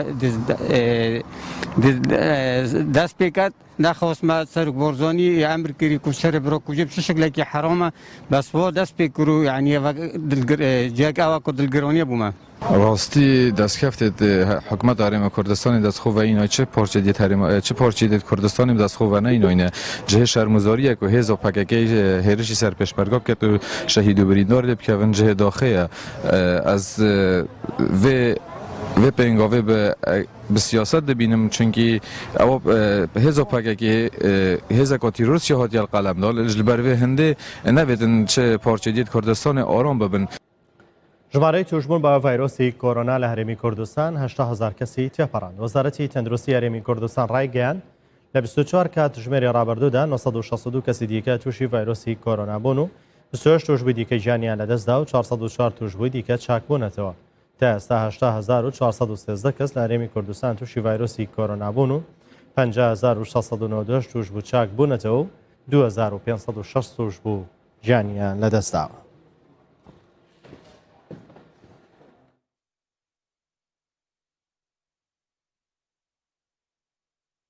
Speaker 24: دست پیکت نخواست ما سر برزانی امر کردی که شر برای کجی به شکلی که حرامه بس و دست پیکرو یعنی جاک آوا دلگرانی بومه
Speaker 25: راستی دستکفت حکومت هرم کردستان دست خو و اینا چه پارچه دیت هرم چه پارچه دیت کردستان دست خو و نه اینا جه شرمزاری که هزا پککی هرشی سر پیشبرگاب که تو شهید و بریندار لب که ون جه داخله از و پنگاوه به سیاست ببینم چونکی او هزا پککی هزا کاتیروس شهادت القلم دال البر و هنده نویدن چه پارچه دیت کردستان آرام ببن
Speaker 19: ژمارەی توشبوون بە ڤایرۆسی کۆرۆنا لە هەرێمی کوردستان 800,000 کەسی تێپەڕاند. وەزارەتی تەندروستی هەرێمی کوردستان ڕایگەیاند لە 24 کات ژمێری ڕابردوودا 962 کەسی دیکە تووشی ڤایرۆسی کۆرۆنا بوون و 28 توشبووی دیکەی ژیانیان لەدەستدا و 404 توشبووی دیکە چاک بوونەتەوە. تا ئێستا 8,413 کەس لە هەرێمی کوردستان تووشی ڤایرۆسی کۆرۆنا بوون و 50,692 توشبوو چاک بوونەتەوە و 2506 توشبوو ژیانیان لەدەستداوە.